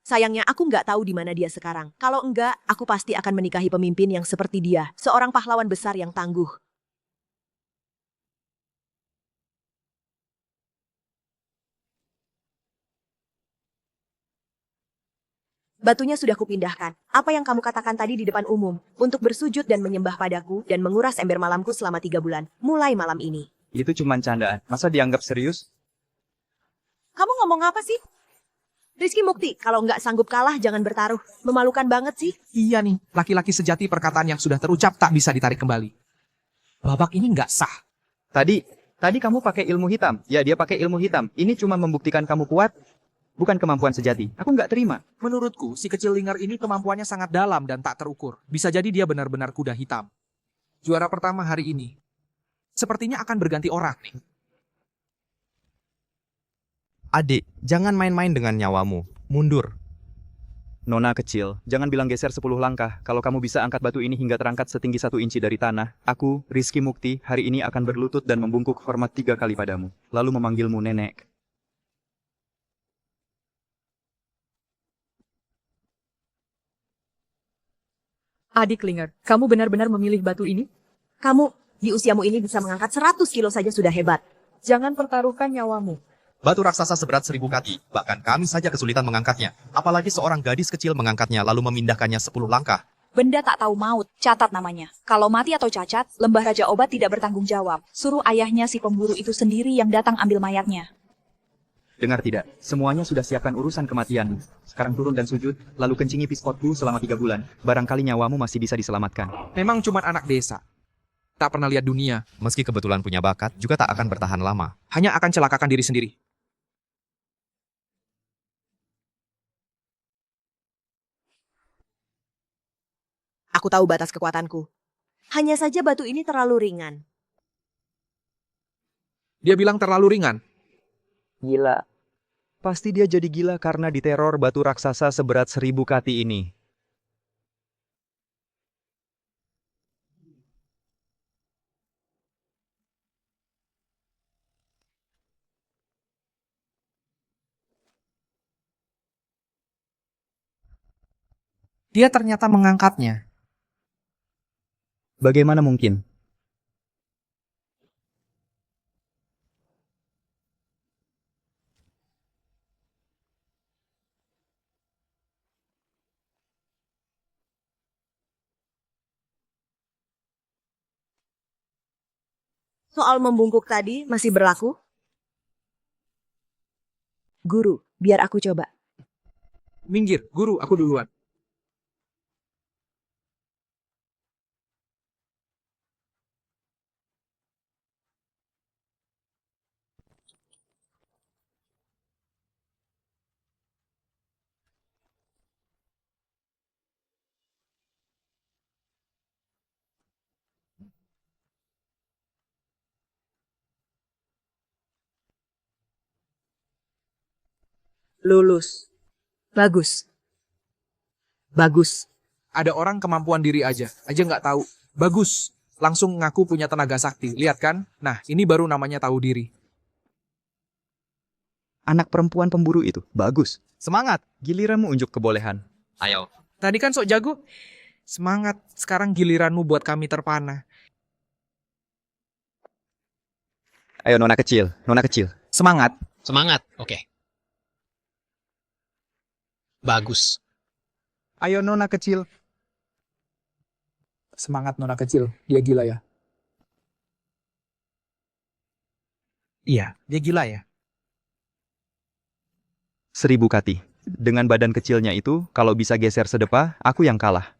Sayangnya aku nggak tahu di mana dia sekarang. Kalau enggak, aku pasti akan menikahi pemimpin yang seperti dia, seorang pahlawan besar yang tangguh. Batunya sudah kupindahkan. Apa yang kamu katakan tadi di depan umum, untuk bersujud dan menyembah padaku dan menguras ember malamku selama 3 bulan, mulai malam ini. Itu cuma candaan. Masa dianggap serius? Kamu ngomong apa sih? Rizky Mukti, kalau nggak sanggup kalah jangan bertaruh. Memalukan banget sih. Iya nih, laki-laki sejati perkataan yang sudah terucap tak bisa ditarik kembali. Babak ini nggak sah. Tadi kamu pakai ilmu hitam. Ya, dia pakai ilmu hitam. Ini cuma membuktikan kamu kuat, bukan kemampuan sejati. Aku nggak terima. Menurutku, si kecil Linger ini kemampuannya sangat dalam dan tak terukur. Bisa jadi dia benar-benar kuda hitam. Juara pertama hari ini. Sepertinya akan berganti orang nih. Adik, jangan main-main dengan nyawamu. Mundur. Nona kecil, jangan bilang geser 10 langkah. Kalau kamu bisa angkat batu ini hingga terangkat setinggi 1 inci dari tanah, aku, Rizky Mukti, hari ini akan berlutut dan membungkuk hormat 3 kali padamu. Lalu memanggilmu nenek. Adik Linger, kamu benar-benar memilih batu ini? Kamu, di usiamu ini bisa mengangkat 100 kilo saja sudah hebat. Jangan pertaruhkan nyawamu. Batu raksasa seberat 1000 kaki. Bahkan kami saja kesulitan mengangkatnya. Apalagi seorang gadis kecil mengangkatnya lalu memindahkannya 10 langkah. Benda tak tahu maut, catat namanya. Kalau mati atau cacat, lembah Raja Obat tidak bertanggung jawab. Suruh ayahnya si pemburu itu sendiri yang datang ambil mayatnya. Dengar tidak? Semuanya sudah siapkan urusan kematianmu. Sekarang turun dan sujud, lalu kencingi piskotku selama 3 bulan. Barangkali nyawamu masih bisa diselamatkan. Memang cuma anak desa. Tak pernah lihat dunia. Meski kebetulan punya bakat, juga tak akan bertahan lama. Hanya akan celakakan diri sendiri. Aku tahu batas kekuatanku. Hanya saja batu ini terlalu ringan. Dia bilang terlalu ringan. Gila. Pasti dia jadi gila karena diteror batu raksasa seberat 1000 kati ini. Dia ternyata mengangkatnya. Bagaimana mungkin? Soal membungkuk tadi masih berlaku? Guru, biar aku coba. Minggir, guru, aku duluan. Lulus. Bagus. Bagus. Ada orang kemampuan diri aja nggak tahu. Bagus, langsung ngaku punya tenaga sakti. Lihat kan? Nah, ini baru namanya tahu diri. Anak perempuan pemburu itu, bagus. Semangat. Giliranmu unjuk kebolehan. Ayo. Tadi kan sok jago. Semangat, sekarang giliranmu buat kami terpana. Ayo nona kecil, nona kecil. Semangat. Semangat, oke. Bagus. Ayo nona kecil. Semangat nona kecil, dia gila ya. Iya, dia gila ya. 1000 kati. Dengan badan kecilnya itu, kalau bisa geser sedepa, aku yang kalah.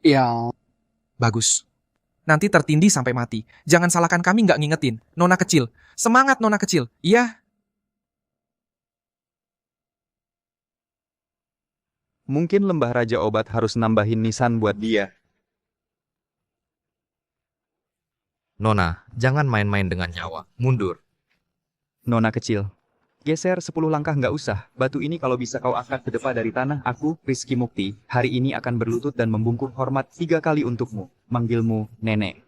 Iya. Bagus. Nanti tertindih sampai mati. Jangan salahkan kami nggak ngingetin. Nona kecil. Semangat nona kecil. Iya. Mungkin lembah Raja Obat harus nambahin nisan buat dia. Nona, jangan main-main dengan nyawa. Mundur. Nona kecil. Geser 10 langkah nggak usah. Batu ini kalau bisa kau angkat ke depan dari tanah, aku, Rizky Mukti, hari ini akan berlutut dan membungkuk hormat 3 kali untukmu. Manggilmu nenek.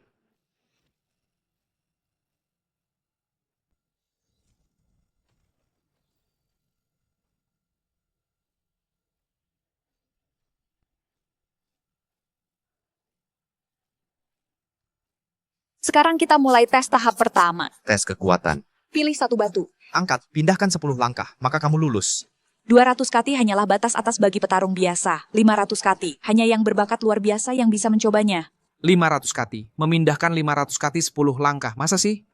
Sekarang kita mulai tes tahap pertama. Tes kekuatan. Pilih satu batu. Angkat, pindahkan 10 langkah, maka kamu lulus. 200 kati hanyalah batas atas bagi petarung biasa. 500 kati, hanya yang berbakat luar biasa yang bisa mencobanya. 500 kati. Memindahkan 500 kati 10 langkah. Masa sih?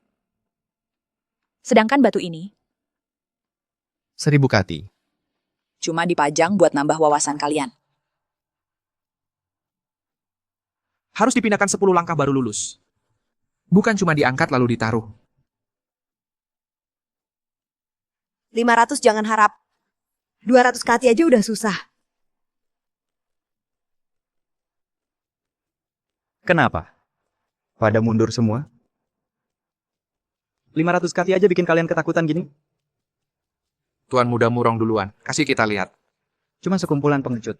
Sedangkan batu ini 1000 kati. cuma dipajang buat nambah wawasan kalian. Harus dipindahkan 10 langkah baru lulus. Bukan cuma diangkat lalu ditaruh. 500 jangan harap. 200 kati aja udah susah. Kenapa? Pada mundur semua? 500 kati aja bikin kalian ketakutan gini? Tuan Muda Murong duluan. Kasih kita lihat. Cuma sekumpulan pengecut.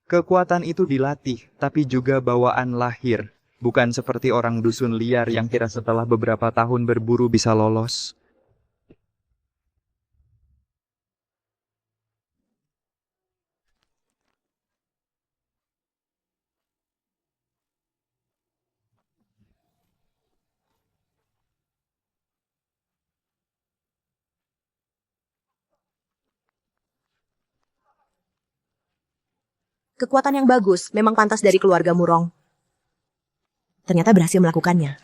Kekuatan itu dilatih, tapi juga bawaan lahir. Bukan seperti orang dusun liar yang kira setelah beberapa tahun berburu bisa lolos. Kekuatan yang bagus, memang pantas dari keluarga Murong. Ternyata berhasil melakukannya.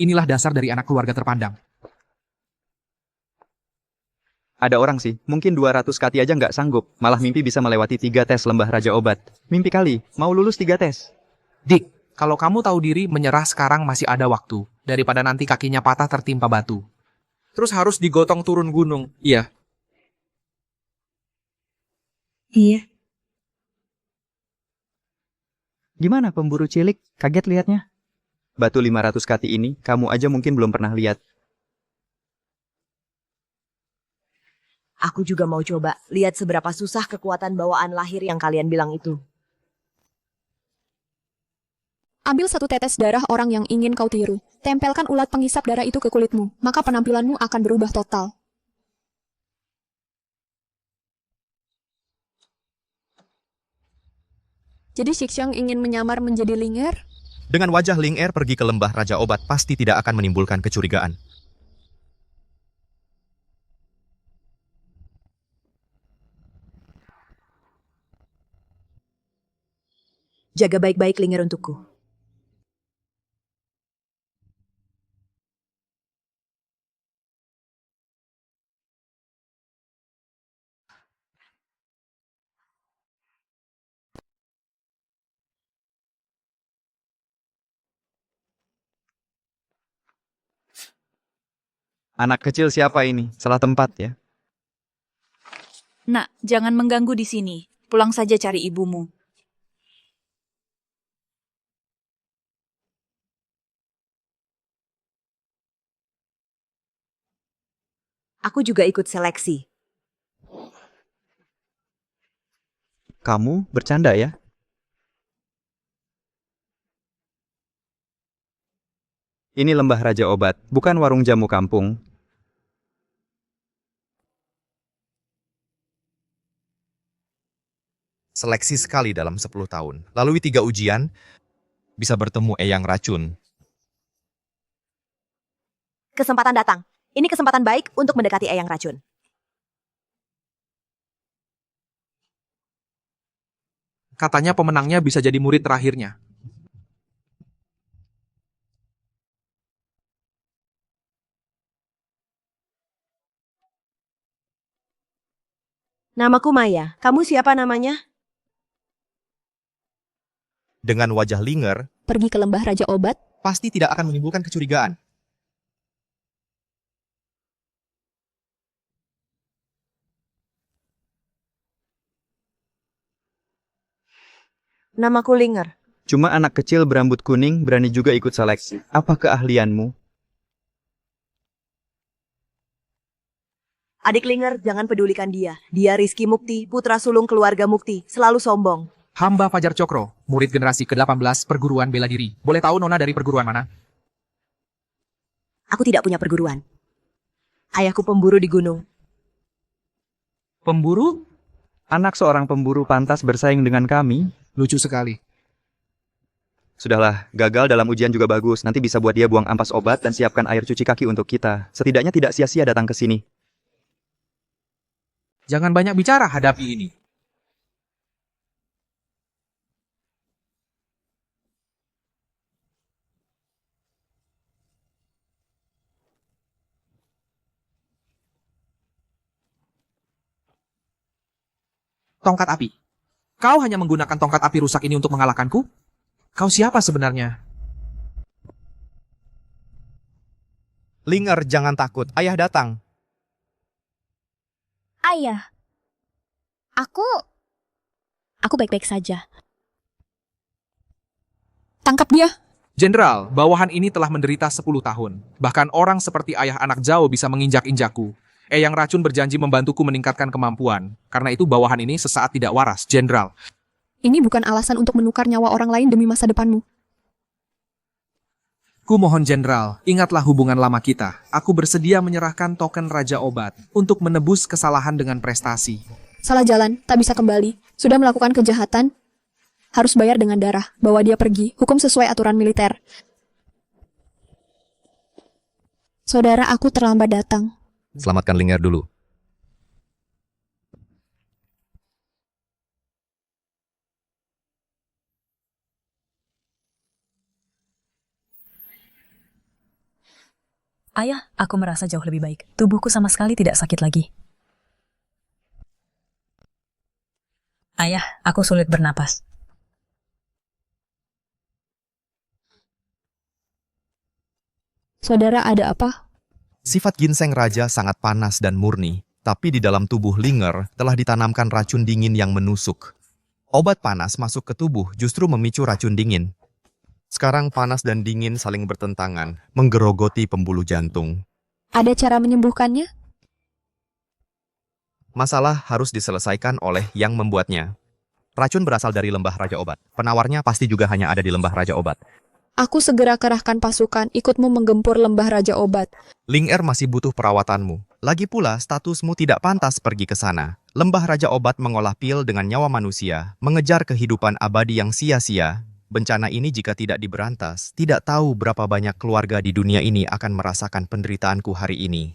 Inilah dasar dari anak keluarga terpandang. Ada orang sih, mungkin 200 kati aja nggak sanggup. Malah mimpi bisa melewati 3 tes lembah Raja Obat. Mimpi kali, mau lulus 3 tes. Dik, kalau kamu tahu diri menyerah sekarang masih ada waktu. Daripada nanti kakinya patah tertimpa batu. Terus harus digotong turun gunung. Iya. Iya. Gimana pemburu cilik? Kaget lihatnya? Batu 500 kati ini, kamu aja mungkin belum pernah lihat. Aku juga mau coba lihat seberapa susah kekuatan bawaan lahir yang kalian bilang itu. Ambil 1 tetes darah orang yang ingin kau tiru. Tempelkan ulat penghisap darah itu ke kulitmu, maka penampilanmu akan berubah total. Jadi Shixiang ingin menyamar menjadi Linger? Dengan wajah Ling Er pergi ke lembah Raja Obat pasti tidak akan menimbulkan kecurigaan. Jaga baik-baik Linger untukku. Anak kecil siapa ini? Salah tempat ya. Nak, jangan mengganggu di sini. Pulang saja cari ibumu. Aku juga ikut seleksi. Kamu bercanda ya? Ini lembah Raja Obat, bukan warung jamu kampung. Seleksi sekali dalam 10 tahun. Lalui 3 ujian, bisa bertemu Eyang Racun. Kesempatan datang. Ini kesempatan baik untuk mendekati Eyang Racun. Katanya pemenangnya bisa jadi murid terakhirnya. Namaku Maya. Kamu siapa namanya? Dengan wajah linger, Pergi ke lembah Raja Obat? pasti tidak akan menimbulkan kecurigaan. Namaku Linger. Cuma anak kecil berambut kuning berani juga ikut seleksi. Apa keahlianmu? Adik Linger, jangan pedulikan dia. Dia Rizky Mukti, putra sulung keluarga Mukti. Selalu sombong. Hamba Fajar Cokro, murid generasi ke-18 perguruan bela diri. Boleh tahu Nona dari perguruan mana? Aku tidak punya perguruan. Ayahku pemburu di gunung. Pemburu? Anak seorang pemburu pantas bersaing dengan kami. Lucu sekali. Sudahlah, gagal dalam ujian juga bagus. Nanti bisa buat dia buang ampas obat dan siapkan air cuci kaki untuk kita. Setidaknya tidak sia-sia datang ke sini. Jangan banyak bicara hadapi ini. Tongkat api. Kau hanya menggunakan tongkat api rusak ini untuk mengalahkanku? Kau siapa sebenarnya? Linger, jangan takut. Ayah datang. Ayah. Aku baik-baik saja. Tangkap dia. Jenderal, bawahan ini telah menderita 10 tahun. Bahkan orang seperti ayah anak Zhao bisa menginjak-injakku. Eyang Racun berjanji membantuku meningkatkan kemampuan. Karena itu bawahan ini sesaat tidak waras, Jenderal. Ini bukan alasan untuk menukar nyawa orang lain demi masa depanmu. Ku mohon Jenderal, ingatlah hubungan lama kita. Aku bersedia menyerahkan token Raja Obat untuk menebus kesalahan dengan prestasi. Salah jalan, tak bisa kembali. Sudah melakukan kejahatan, harus bayar dengan darah. Bawa dia pergi, hukum sesuai aturan militer. Saudara, aku terlambat datang. Selamatkan Linger dulu. Ayah, aku merasa jauh lebih baik. Tubuhku sama sekali tidak sakit lagi. Ayah, aku sulit bernapas. Saudara, ada apa? Sifat ginseng raja sangat panas dan murni, tapi di dalam tubuh Linger telah ditanamkan racun dingin yang menusuk. Obat panas masuk ke tubuh justru memicu racun dingin. Sekarang panas dan dingin saling bertentangan, menggerogoti pembuluh jantung. Ada cara menyembuhkannya? Masalah harus diselesaikan oleh yang membuatnya. Racun berasal dari lembah Raja Obat. Penawarnya pasti juga hanya ada di lembah Raja Obat. Aku segera kerahkan pasukan, ikutmu menggempur lembah Raja Obat. Linger masih butuh perawatanmu. Lagi pula, statusmu tidak pantas pergi ke sana. Lembah Raja Obat mengolah pil dengan nyawa manusia, mengejar kehidupan abadi yang sia-sia. Bencana ini jika tidak diberantas, tidak tahu berapa banyak keluarga di dunia ini akan merasakan penderitaanku hari ini.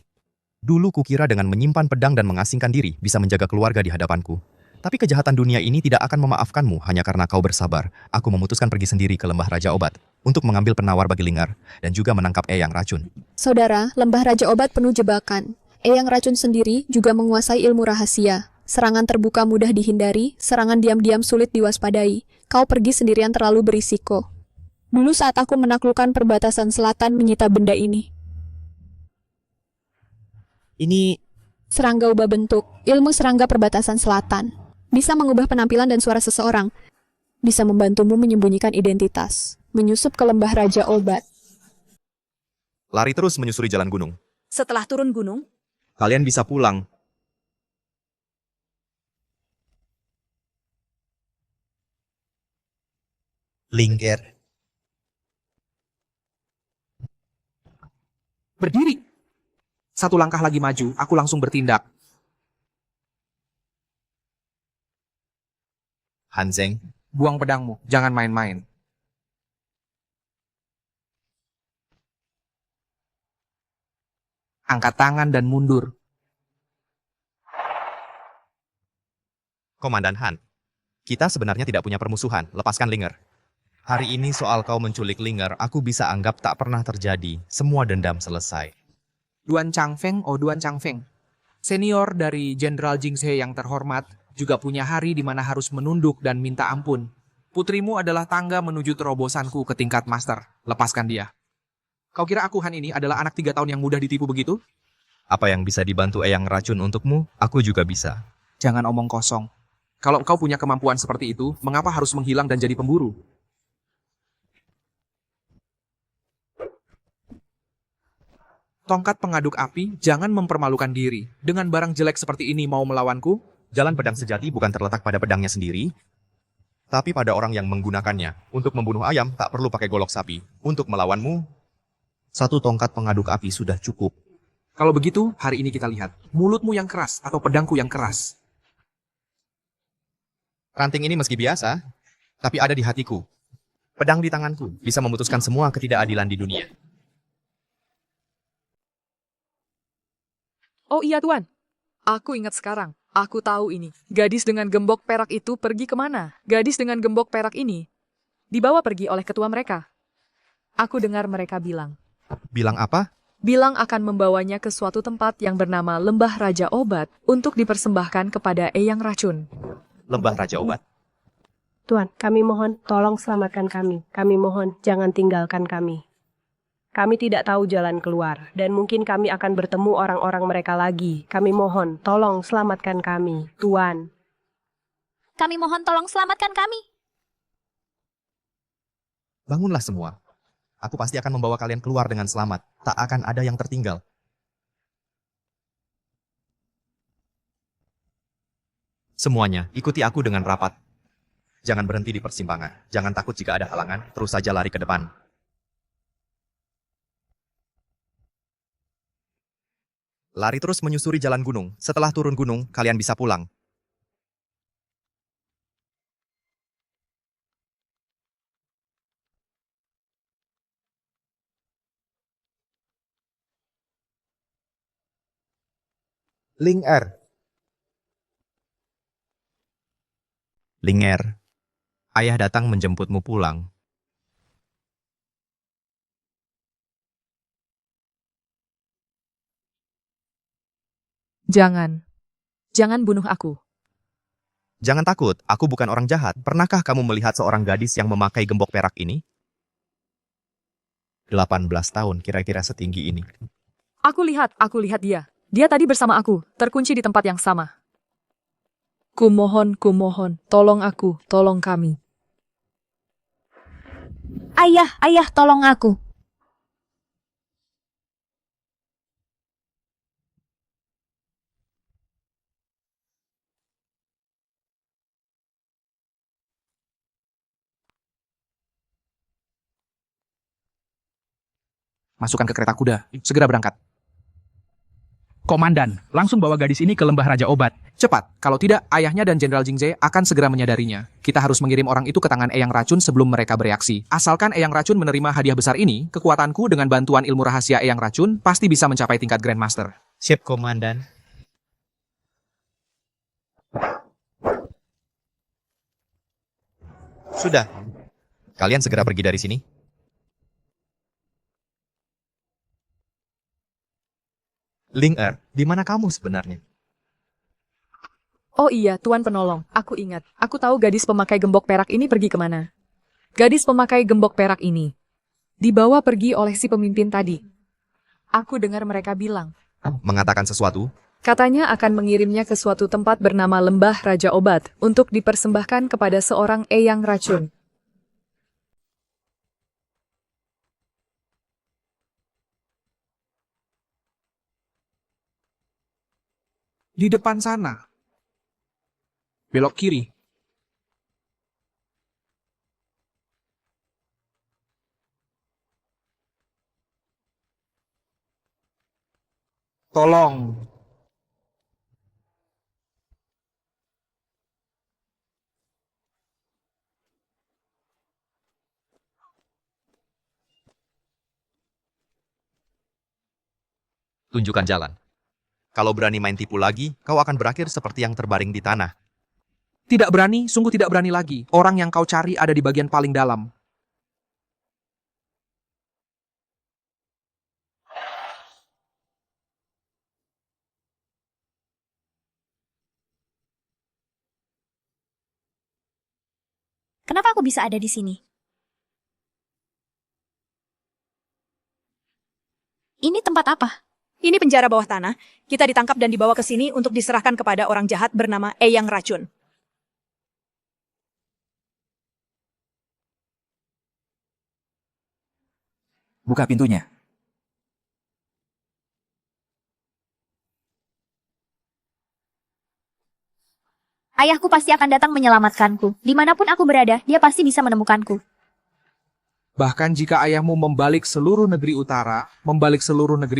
Dulu kukira dengan menyimpan pedang dan mengasingkan diri bisa menjaga keluarga di hadapanku. Tapi kejahatan dunia ini tidak akan memaafkanmu hanya karena kau bersabar. Aku memutuskan pergi sendiri ke lembah Raja Obat untuk mengambil penawar bagi Linger dan juga menangkap Eyang Racun. Saudara, lembah Raja Obat penuh jebakan. Eyang Racun sendiri juga menguasai ilmu rahasia. Serangan terbuka mudah dihindari, serangan diam-diam sulit diwaspadai. Kau pergi sendirian terlalu berisiko. Dulu saat aku menaklukkan perbatasan selatan menyita benda ini. Ini Serangga ubah bentuk, ilmu serangga perbatasan selatan. Bisa mengubah penampilan dan suara seseorang. Bisa membantumu menyembunyikan identitas. Menyusup ke lembah Raja Obat. Lari terus menyusuri jalan gunung. Setelah turun gunung, Kalian bisa pulang. Lingger. Berdiri. Satu langkah lagi maju, aku langsung bertindak. Hanzeng, Buang pedangmu, jangan main-main. Angkat tangan dan mundur. Komandan Han. Kita sebenarnya tidak punya permusuhan, lepaskan Linger. Hari ini soal kau menculik Linger, aku bisa anggap tak pernah terjadi. Semua dendam selesai. Duan Changfeng, Duan Changfeng. Senior dari Jenderal Jingse yang terhormat, juga punya hari di mana harus menunduk dan minta ampun. Putrimu adalah tangga menuju terobosanku ke tingkat master. Lepaskan dia. Kau kira aku Han ini adalah anak 3 tahun yang mudah ditipu begitu? Apa yang bisa dibantu Eyang Racun untukmu, aku juga bisa. Jangan omong kosong. Kalau kau punya kemampuan seperti itu, mengapa harus menghilang dan jadi pemburu? Tongkat pengaduk api, jangan mempermalukan diri. Dengan barang jelek seperti ini mau melawanku? Jalan pedang sejati bukan terletak pada pedangnya sendiri, tapi pada orang yang menggunakannya. Untuk membunuh ayam, tak perlu pakai golok sapi. Untuk melawanmu, satu tongkat pengaduk api sudah cukup. Kalau begitu, hari ini kita lihat. Mulutmu yang keras atau pedangku yang keras. Ranting ini meski biasa, tapi ada di hatiku. Pedang di tanganku bisa memutuskan semua ketidakadilan di dunia. Oh iya Tuan, aku ingat sekarang. Aku tahu ini. Gadis dengan gembok perak itu pergi kemana? Gadis dengan gembok perak ini dibawa pergi oleh ketua mereka. Aku dengar mereka bilang. Bilang apa? Bilang akan membawanya ke suatu tempat yang bernama Lembah Raja Obat untuk dipersembahkan kepada Eyang Racun. Lembah Raja Obat? Tuan, kami mohon tolong selamatkan kami. Kami mohon jangan tinggalkan kami. Kami tidak tahu jalan keluar, dan mungkin kami akan bertemu orang-orang mereka lagi. Kami mohon, tolong selamatkan kami, Tuan. Kami mohon tolong selamatkan kami. Bangunlah semua. Aku pasti akan membawa kalian keluar dengan selamat. Tak akan ada yang tertinggal. Semuanya, ikuti aku dengan rapat. Jangan berhenti di persimpangan. Jangan takut jika ada halangan, terus saja lari ke depan. Lari terus menyusuri jalan gunung. Setelah turun gunung, kalian bisa pulang. Linger. Linger, ayah datang menjemputmu pulang. Jangan. Jangan bunuh aku. Jangan takut, aku bukan orang jahat. Pernahkah kamu melihat seorang gadis yang memakai gembok perak ini? 18 tahun, kira-kira setinggi ini. Aku lihat dia. Dia tadi bersama aku, terkunci di tempat yang sama. Kumohon, tolong aku, tolong kami. Ayah, tolong aku. Masukkan ke kereta kuda, segera berangkat. Komandan, langsung bawa gadis ini ke Lembah Raja Obat. Cepat, kalau tidak, ayahnya dan Jenderal Jingze akan segera menyadarinya. Kita harus mengirim orang itu ke tangan Eyang Racun sebelum mereka bereaksi. Asalkan Eyang Racun menerima hadiah besar ini, kekuatanku dengan bantuan ilmu rahasia Eyang Racun pasti bisa mencapai tingkat Grandmaster. Siap, Komandan. Sudah. Kalian segera pergi dari sini. Linger, di mana kamu sebenarnya? Oh iya, Tuan Penolong, aku ingat. Aku tahu gadis pemakai gembok perak ini pergi kemana. Gadis pemakai gembok perak ini dibawa pergi oleh si pemimpin tadi. Aku dengar mereka bilang, mengatakan sesuatu. Katanya akan mengirimnya ke suatu tempat bernama Lembah Raja Obat untuk dipersembahkan kepada seorang eyang racun. Di depan sana. Belok kiri. Tolong. Tunjukkan jalan. Kalau berani main tipu lagi, kau akan berakhir seperti yang terbaring di tanah. Tidak berani, sungguh tidak berani lagi. Orang yang kau cari ada di bagian paling dalam. Kenapa aku bisa ada di sini? Ini tempat apa? Ini penjara bawah tanah. Kita ditangkap dan dibawa ke sini untuk diserahkan kepada orang jahat bernama Eyang Racun. Buka pintunya. Ayahku pasti akan datang menyelamatkanku. Dimanapun aku berada, dia pasti bisa menemukanku. Bahkan jika ayahmu membalik seluruh negeri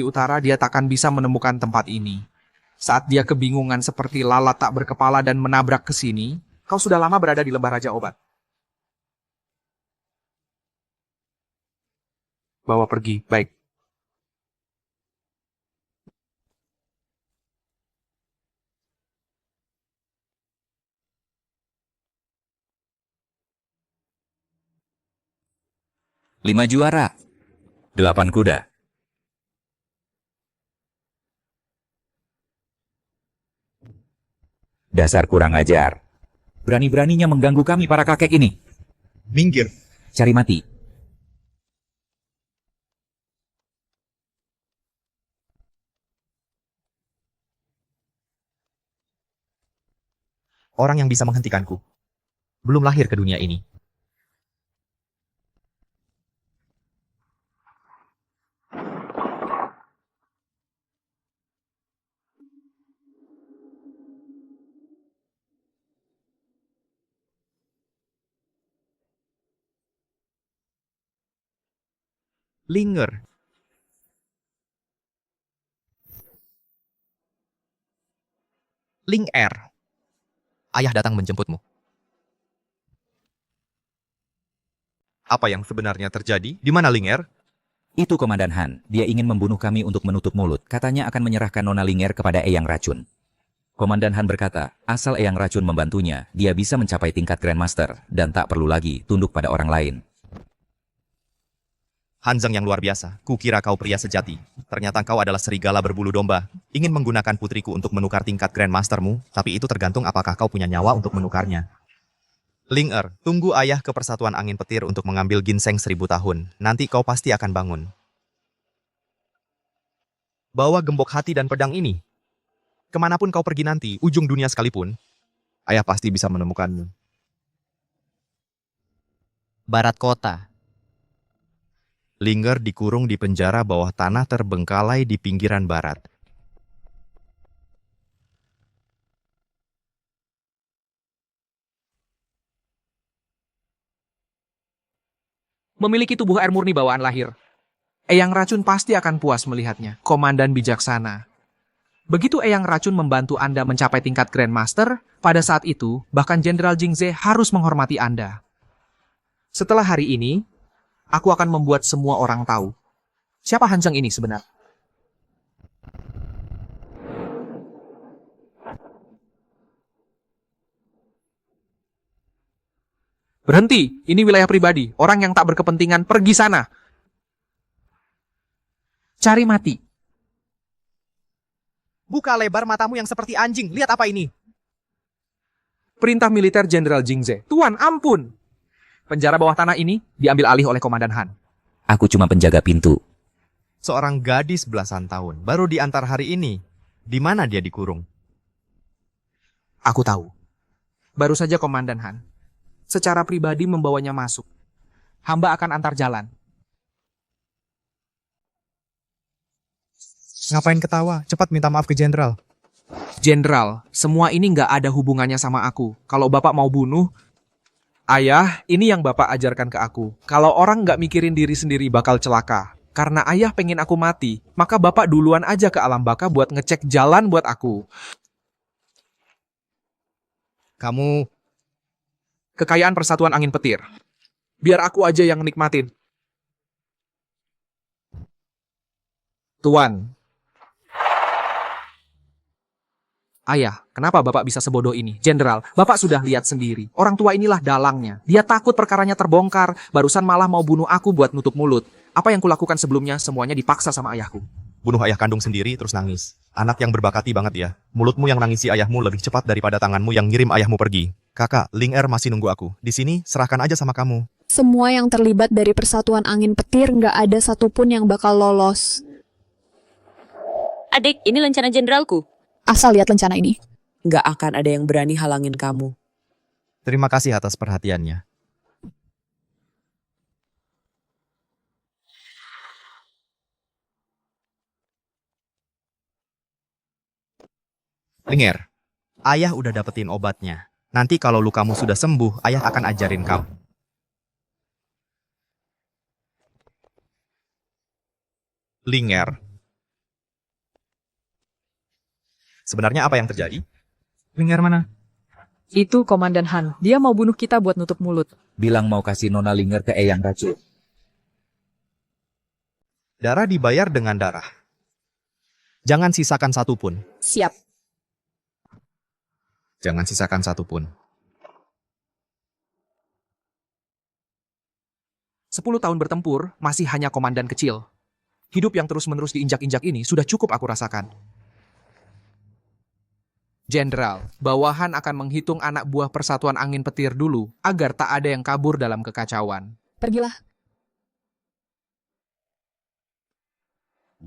utara, dia takkan bisa menemukan tempat ini. Saat dia kebingungan seperti lalat tak berkepala dan menabrak ke sini, kau sudah lama berada di Lembah Raja Obat. Bawa pergi, baik. Lima juara. 8 kuda. Dasar kurang ajar. Berani-beraninya mengganggu kami para kakek ini. Minggir. Cari mati. Orang yang bisa menghentikanku belum lahir ke dunia ini. Linger. Linger. Ayah datang menjemputmu. Apa yang sebenarnya terjadi? Di mana Linger? Itu Komandan Han. Dia ingin membunuh kami untuk menutup mulut. Katanya akan menyerahkan Nona Linger kepada Eyang Racun. Komandan Han berkata, asal Eyang Racun membantunya, dia bisa mencapai tingkat Grandmaster dan tak perlu lagi tunduk pada orang lain. Hanzeng yang luar biasa. Kukira kau pria sejati. Ternyata kau adalah serigala berbulu domba. Ingin menggunakan putriku untuk menukar tingkat Grandmastermu, tapi itu tergantung apakah kau punya nyawa untuk menukarnya. Linger, tunggu ayah ke Persatuan Angin Petir untuk mengambil ginseng 1000 tahun. Nanti kau pasti akan bangun. Bawa gembok hati dan pedang ini. Kemanapun kau pergi nanti, ujung dunia sekalipun, ayah pasti bisa menemukanmu. Barat kota. Linger dikurung di penjara bawah tanah terbengkalai di pinggiran barat. Memiliki tubuh air murni bawaan lahir. Eyang Racun pasti akan puas melihatnya. Komandan bijaksana. Begitu Eyang Racun membantu Anda mencapai tingkat Grandmaster, pada saat itu, bahkan Jenderal Jingze harus menghormati Anda. Setelah hari ini, aku akan membuat semua orang tahu. Siapa Hanzeng ini sebenarnya? Berhenti, ini wilayah pribadi. Orang yang tak berkepentingan pergi sana. Cari mati. Buka lebar matamu yang seperti anjing. Lihat apa ini? Perintah militer Jenderal Jingze. Tuan, ampun. Penjara bawah tanah ini diambil alih oleh Komandan Han. Aku cuma penjaga pintu. Seorang gadis belasan tahun, baru diantar hari ini. Di mana dia dikurung? Aku tahu. Baru saja Komandan Han secara pribadi membawanya masuk. Hamba akan antar jalan. Ngapain ketawa? Cepat minta maaf ke Jenderal. Jenderal, semua ini nggak ada hubungannya sama aku. Kalau Bapak mau bunuh, Ayah, ini yang Bapak ajarkan ke aku. Kalau orang nggak mikirin diri sendiri bakal celaka. Karena Ayah pengen aku mati, maka Bapak duluan aja ke alam baka buat ngecek jalan buat aku. Kamu... Kekayaan Persatuan Angin Petir. Biar aku aja yang nikmatin. Tuan. Ayah, kenapa Bapak bisa sebodoh ini? Jenderal, Bapak sudah lihat sendiri. Orang tua inilah dalangnya. Dia takut perkaranya terbongkar. Barusan malah mau bunuh aku buat nutup mulut. Apa yang kulakukan sebelumnya, semuanya dipaksa sama ayahku. Bunuh ayah kandung sendiri terus nangis. Anak yang berbakati banget ya. Mulutmu yang nangisi ayahmu lebih cepat daripada tanganmu yang ngirim ayahmu pergi. Kakak, Ling Er masih nunggu aku. Di sini, serahkan aja sama kamu. Semua yang terlibat dari Persatuan Angin Petir nggak ada satupun yang bakal lolos. Adik, ini lencana jenderalku. Asal lihat lencana ini. Nggak akan ada yang berani halangin kamu. Terima kasih atas perhatiannya. Linger, ayah udah dapetin obatnya. Nanti kalau lukamu sudah sembuh, ayah akan ajarin kamu. Linger. Sebenarnya apa yang terjadi? Linger mana? Itu Komandan Han. Dia mau bunuh kita buat nutup mulut. Bilang mau kasih Nona Linger ke Eyang Racun. Darah dibayar dengan darah. Jangan sisakan satupun. Siap. Jangan sisakan satupun. 10 tahun bertempur, masih hanya komandan kecil. Hidup yang terus-menerus diinjak-injak ini sudah cukup aku rasakan. Jenderal, bawahan akan menghitung anak buah Persatuan Angin Petir dulu, agar tak ada yang kabur dalam kekacauan. Pergilah.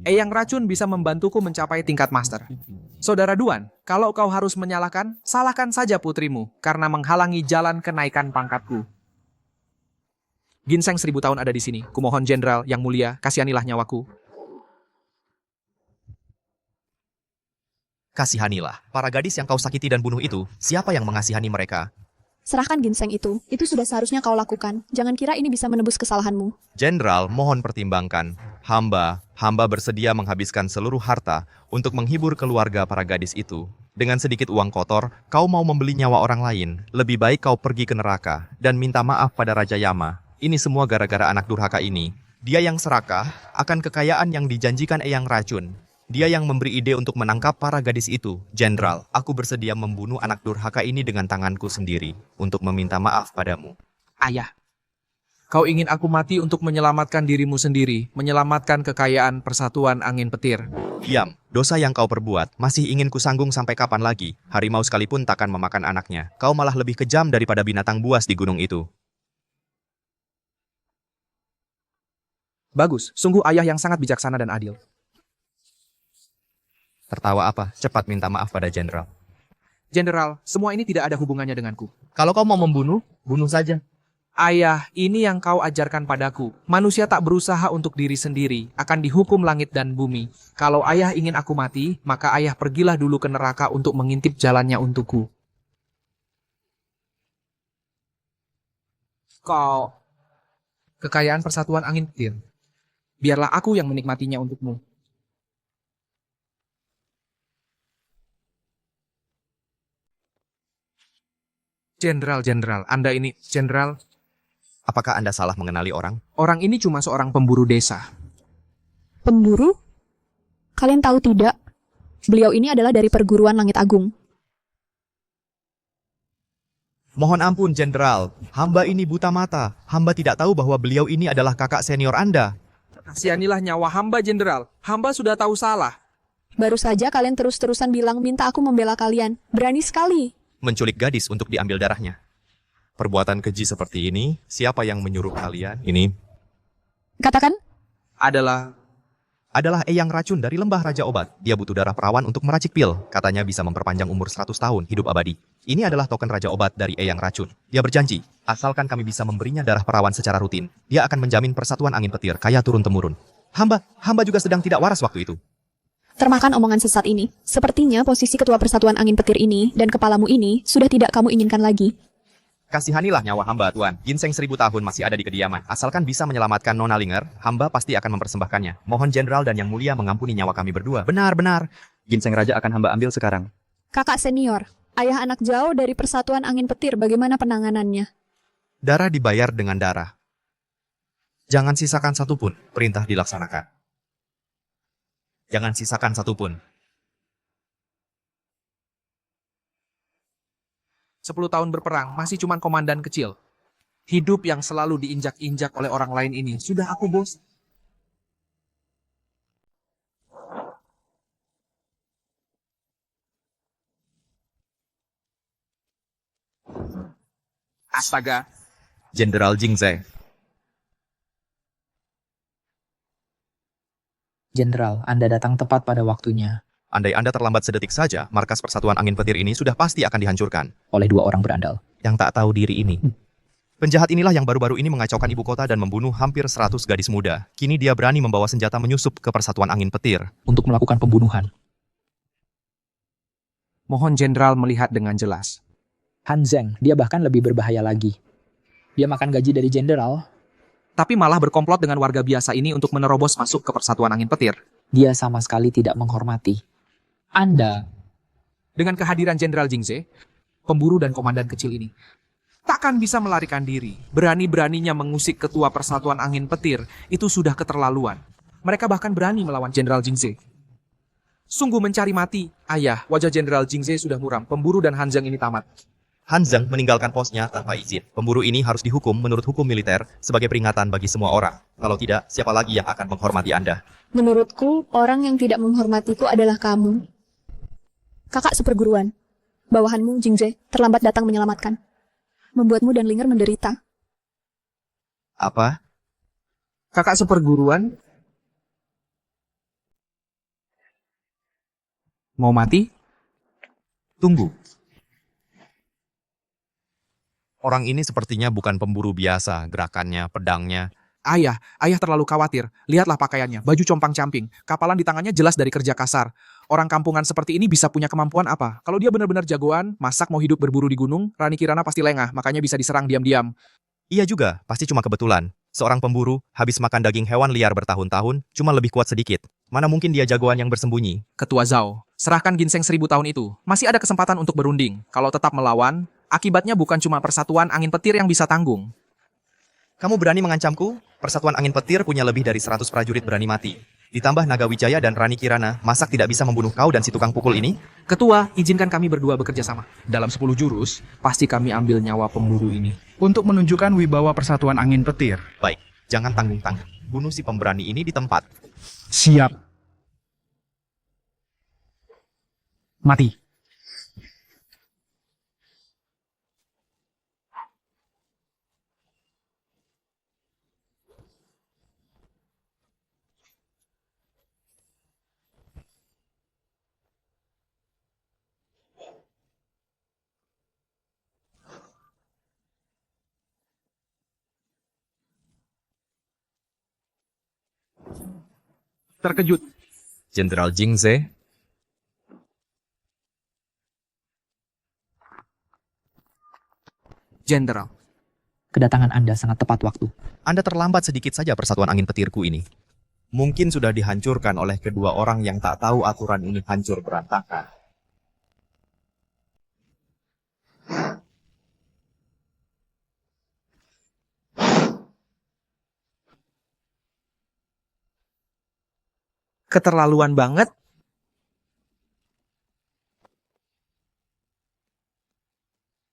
Eyang Racun bisa membantuku mencapai tingkat master. Saudara Duan, kalau kau harus menyalahkan, salahkan saja putrimu, karena menghalangi jalan kenaikan pangkatku. Ginseng 1000 tahun ada di sini. Kumohon Jenderal yang mulia, kasihanilah nyawaku. Kasihanilah. Para gadis yang kau sakiti dan bunuh itu, siapa yang mengasihani mereka? Serahkan ginseng itu. Itu sudah seharusnya kau lakukan. Jangan kira ini bisa menebus kesalahanmu. Jenderal, mohon pertimbangkan. Hamba bersedia menghabiskan seluruh harta untuk menghibur keluarga para gadis itu. Dengan sedikit uang kotor, kau mau membeli nyawa orang lain. Lebih baik kau pergi ke neraka dan minta maaf pada Raja Yama. Ini semua gara-gara anak durhaka ini. Dia yang serakah akan kekayaan yang dijanjikan Eyang Racun. Dia yang memberi ide untuk menangkap para gadis itu. Jenderal, aku bersedia membunuh anak durhaka ini dengan tanganku sendiri untuk meminta maaf padamu. Ayah, kau ingin aku mati untuk menyelamatkan dirimu sendiri, menyelamatkan kekayaan Persatuan Angin Petir. Diam, dosa yang kau perbuat masih ingin kusanggung sampai kapan lagi? Harimau sekalipun takkan memakan anaknya. Kau malah lebih kejam daripada binatang buas di gunung itu. Bagus, sungguh ayah yang sangat bijaksana dan adil. Tertawa apa? Cepat minta maaf pada Jenderal. Jenderal, semua ini tidak ada hubungannya denganku. Kalau kau mau membunuh, bunuh saja. Ayah, ini yang kau ajarkan padaku. Manusia tak berusaha untuk diri sendiri, akan dihukum langit dan bumi. Kalau ayah ingin aku mati, maka ayah pergilah dulu ke neraka untuk mengintip jalannya untukku. Kau... Kekayaan Persatuan Angin Petir. Biarlah aku yang menikmatinya untukmu. Jenderal, Anda ini, Jenderal. Apakah Anda salah mengenali orang? Orang ini cuma seorang pemburu desa. Pemburu? Kalian tahu tidak? Beliau ini adalah dari perguruan Langit Agung. Mohon ampun, Jenderal. Hamba ini buta mata. Hamba tidak tahu bahwa beliau ini adalah kakak senior Anda. Kasihanilah nyawa hamba, Jenderal. Hamba sudah tahu salah. Baru saja kalian terus-terusan bilang minta aku membela kalian. Berani sekali. Menculik gadis untuk diambil darahnya. Perbuatan keji seperti ini, siapa yang menyuruh kalian? Ini katakan. adalah Eyang Racun dari Lembah Raja Obat. Dia butuh darah perawan untuk meracik pil. Katanya bisa memperpanjang umur 100 tahun hidup abadi. Ini adalah token Raja Obat dari Eyang Racun. Dia berjanji, asalkan kami bisa memberinya darah perawan secara rutin, dia akan menjamin persatuan angin petir kaya turun-temurun. Hamba juga sedang tidak waras waktu itu. Termakan omongan sesat ini. Sepertinya posisi ketua persatuan angin petir ini dan kepalamu ini sudah tidak kamu inginkan lagi. Kasihanilah nyawa hamba, Tuan. Ginseng 1000 tahun masih ada di kediaman. Asalkan bisa menyelamatkan Nona Linger, hamba pasti akan mempersembahkannya. Mohon Jenderal dan Yang Mulia mengampuni nyawa kami berdua. Benar. Ginseng Raja akan hamba ambil sekarang. Kakak senior, ayah anak jauh dari persatuan angin petir, bagaimana penanganannya? Darah dibayar dengan darah. Jangan sisakan satupun, perintah dilaksanakan. Jangan sisakan satupun. 10 tahun berperang, masih cuman komandan kecil. Hidup yang selalu diinjak-injak oleh orang lain ini, sudah aku bos. Astaga. Jenderal Jingze. Jenderal, Anda datang tepat pada waktunya. Andai Anda terlambat sedetik saja, markas Persatuan Angin Petir ini sudah pasti akan dihancurkan. Oleh 2 orang berandal. Yang tak tahu diri ini. Penjahat inilah yang baru-baru ini mengacaukan ibu kota dan membunuh hampir 100 gadis muda. Kini dia berani membawa senjata menyusup ke Persatuan Angin Petir. Untuk melakukan pembunuhan. Mohon Jenderal melihat dengan jelas. Han Zheng, dia bahkan lebih berbahaya lagi. Dia makan gaji dari Jenderal. Tapi malah berkomplot dengan warga biasa ini untuk menerobos masuk ke Persatuan Angin Petir. Dia sama sekali tidak menghormati. Anda, dengan kehadiran Jenderal Jingze, pemburu dan komandan kecil ini, takkan bisa melarikan diri. Berani-beraninya mengusik ketua Persatuan Angin Petir, itu sudah keterlaluan. Mereka bahkan berani melawan Jenderal Jingze. Sungguh mencari mati. Ayah, wajah Jenderal Jingze sudah muram. Pemburu dan Han Zheng ini tamat. Han Zheng meninggalkan posnya tanpa izin. Pemburu ini harus dihukum menurut hukum militer sebagai peringatan bagi semua orang. Kalau tidak, siapa lagi yang akan menghormati Anda? Menurutku, orang yang tidak menghormatiku adalah kamu. Kakak seperguruan, bawahanmu, Jingze, terlambat datang menyelamatkan. Membuatmu dan Linger menderita. Apa? Kakak seperguruan? Mau mati? Tunggu. Orang ini sepertinya bukan pemburu biasa, gerakannya, pedangnya. Ayah terlalu khawatir. Lihatlah pakaiannya, baju compang-camping, kapalan di tangannya jelas dari kerja kasar. Orang kampungan seperti ini bisa punya kemampuan apa? Kalau dia benar-benar jagoan, masak mau hidup berburu di gunung, Rani Kirana pasti lengah, makanya bisa diserang diam-diam. Iya juga, pasti cuma kebetulan. Seorang pemburu, habis makan daging hewan liar bertahun-tahun, cuma lebih kuat sedikit. Mana mungkin dia jagoan yang bersembunyi? Ketua Zhao, serahkan ginseng 1000 tahun itu. Masih ada kesempatan untuk berunding. Kalau tetap melawan, akibatnya bukan cuma Persatuan Angin Petir yang bisa tanggung. Kamu berani mengancamku? Persatuan Angin Petir punya lebih dari 100 prajurit berani mati. Ditambah Naga Wijaya dan Rani Kirana, masak tidak bisa membunuh kau dan si tukang pukul ini? Ketua, izinkan kami berdua bekerja sama. Dalam 10 jurus, pasti kami ambil nyawa pemburu ini. Untuk menunjukkan wibawa Persatuan Angin Petir. Baik, jangan tanggung-tanggung. Bunuh si pemberani ini di tempat. Siap. Mati. Terkejut. Jenderal Jingze. Jenderal. Kedatangan Anda sangat tepat waktu. Anda terlambat sedikit saja Persatuan Angin Petirku ini. Mungkin sudah dihancurkan oleh kedua orang yang tak tahu aturan ini hancur berantakan. Keterlaluan banget.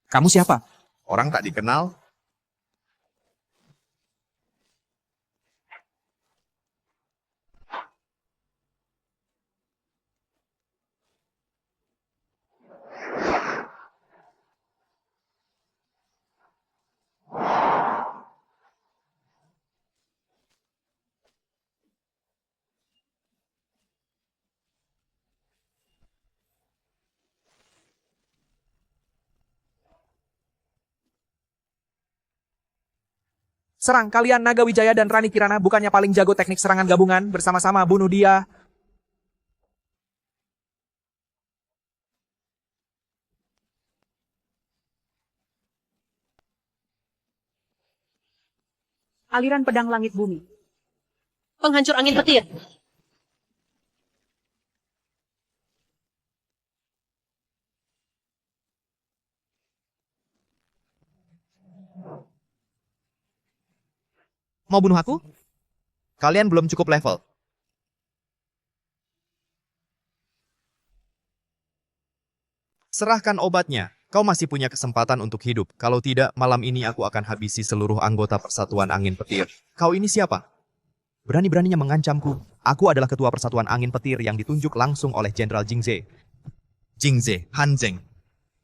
Kamu siapa? Orang tak dikenal. Serang kalian Naga Wijaya dan Rani Kirana, bukannya paling jago teknik serangan gabungan, bersama-sama bunuh dia. Aliran pedang langit bumi. Penghancur angin petir. Mau bunuh aku? Kalian belum cukup level. Serahkan obatnya. Kau masih punya kesempatan untuk hidup. Kalau tidak, malam ini aku akan habisi seluruh anggota Persatuan Angin Petir. Kau ini siapa? Berani-beraninya mengancamku. Aku adalah ketua Persatuan Angin Petir yang ditunjuk langsung oleh Jenderal Jingze. Jingze, Hanzeng.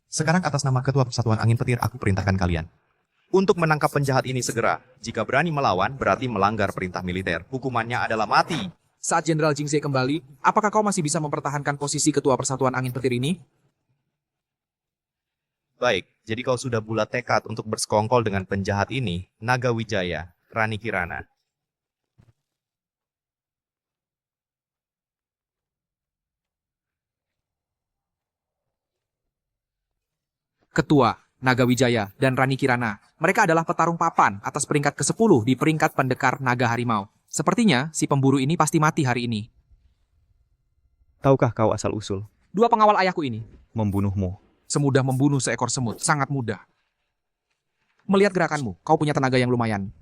Sekarang atas nama ketua Persatuan Angin Petir, aku perintahkan kalian untuk menangkap penjahat ini segera. Jika berani melawan, berarti melanggar perintah militer. Hukumannya adalah mati. Saat Jenderal Jingze kembali, apakah kau masih bisa mempertahankan posisi ketua Persatuan Angin Petir ini? Baik, jadi kau sudah bulat tekad untuk bersekongkol dengan penjahat ini, Naga Wijaya, Rani Kirana. Ketua, Naga Wijaya, dan Rani Kirana. Mereka adalah petarung papan atas peringkat ke-10 di peringkat pendekar naga harimau. Sepertinya si pemburu ini pasti mati hari ini. Tahukah kau asal-usul? Dua pengawal ayahku ini. Membunuhmu. Semudah membunuh seekor semut, sangat mudah. Melihat gerakanmu, kau punya tenaga yang lumayan.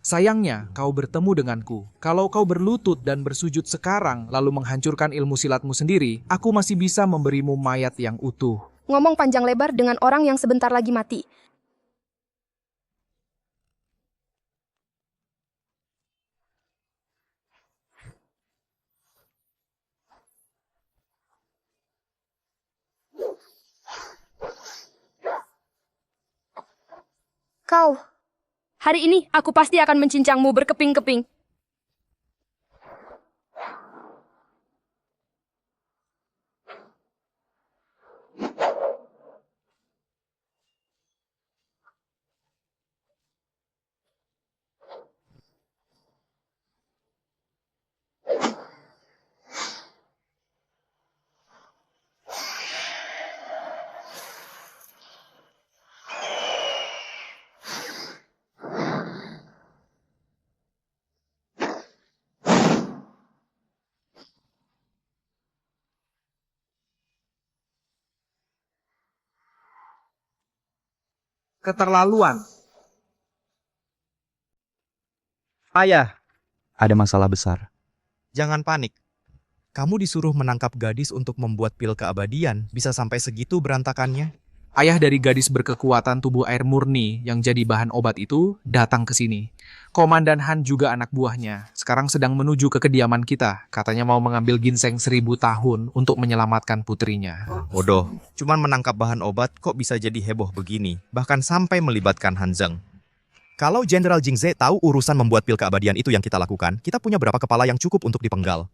Sayangnya, kau bertemu denganku. Kalau kau berlutut dan bersujud sekarang, lalu menghancurkan ilmu silatmu sendiri, aku masih bisa memberimu mayat yang utuh. Ngomong panjang lebar dengan orang yang sebentar lagi mati. Kau, hari ini aku pasti akan mencincangmu berkeping-keping. Keterlaluan. Ayah, ada masalah besar. Jangan panik. Kamu disuruh menangkap gadis untuk membuat pil keabadian. Bisa sampai segitu berantakannya? Ayah dari gadis berkekuatan tubuh air murni yang jadi bahan obat itu datang ke sini. Komandan Han juga anak buahnya. Sekarang sedang menuju ke kediaman kita. Katanya mau mengambil ginseng 1000 tahun untuk menyelamatkan putrinya. Bodoh. Cuman menangkap bahan obat kok bisa jadi heboh begini. Bahkan sampai melibatkan Hanzeng. Kalau Jenderal Jingze tahu urusan membuat pil keabadian itu yang kita lakukan, kita punya berapa kepala yang cukup untuk dipenggal?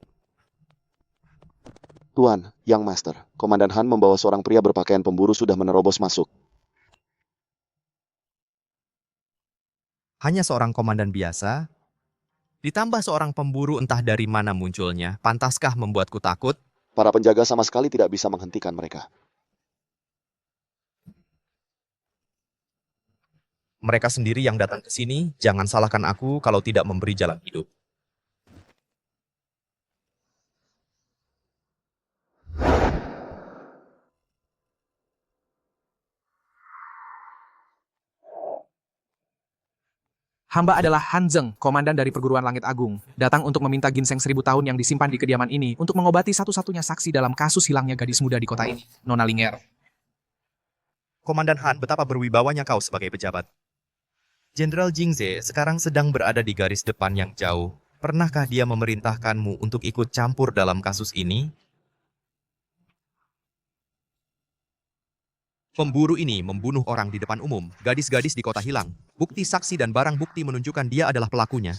Tuan, Yang Master, Komandan Han membawa seorang pria berpakaian pemburu sudah menerobos masuk. Hanya seorang komandan biasa, ditambah seorang pemburu entah dari mana munculnya, pantaskah membuatku takut? Para penjaga sama sekali tidak bisa menghentikan mereka. Mereka sendiri yang datang ke sini, jangan salahkan aku kalau tidak memberi jalan hidup. Hamba adalah Hanzeng, komandan dari perguruan Langit Agung, datang untuk meminta ginseng 1000 tahun yang disimpan di kediaman ini untuk mengobati satu-satunya saksi dalam kasus hilangnya gadis muda di kota ini, Nona Linger. Komandan Han, betapa berwibawanya kau sebagai pejabat. Jenderal Jingze sekarang sedang berada di garis depan yang jauh. Pernahkah dia memerintahkanmu untuk ikut campur dalam kasus ini? Pemburu ini membunuh orang di depan umum, gadis-gadis di kota hilang. Bukti saksi dan barang bukti menunjukkan dia adalah pelakunya.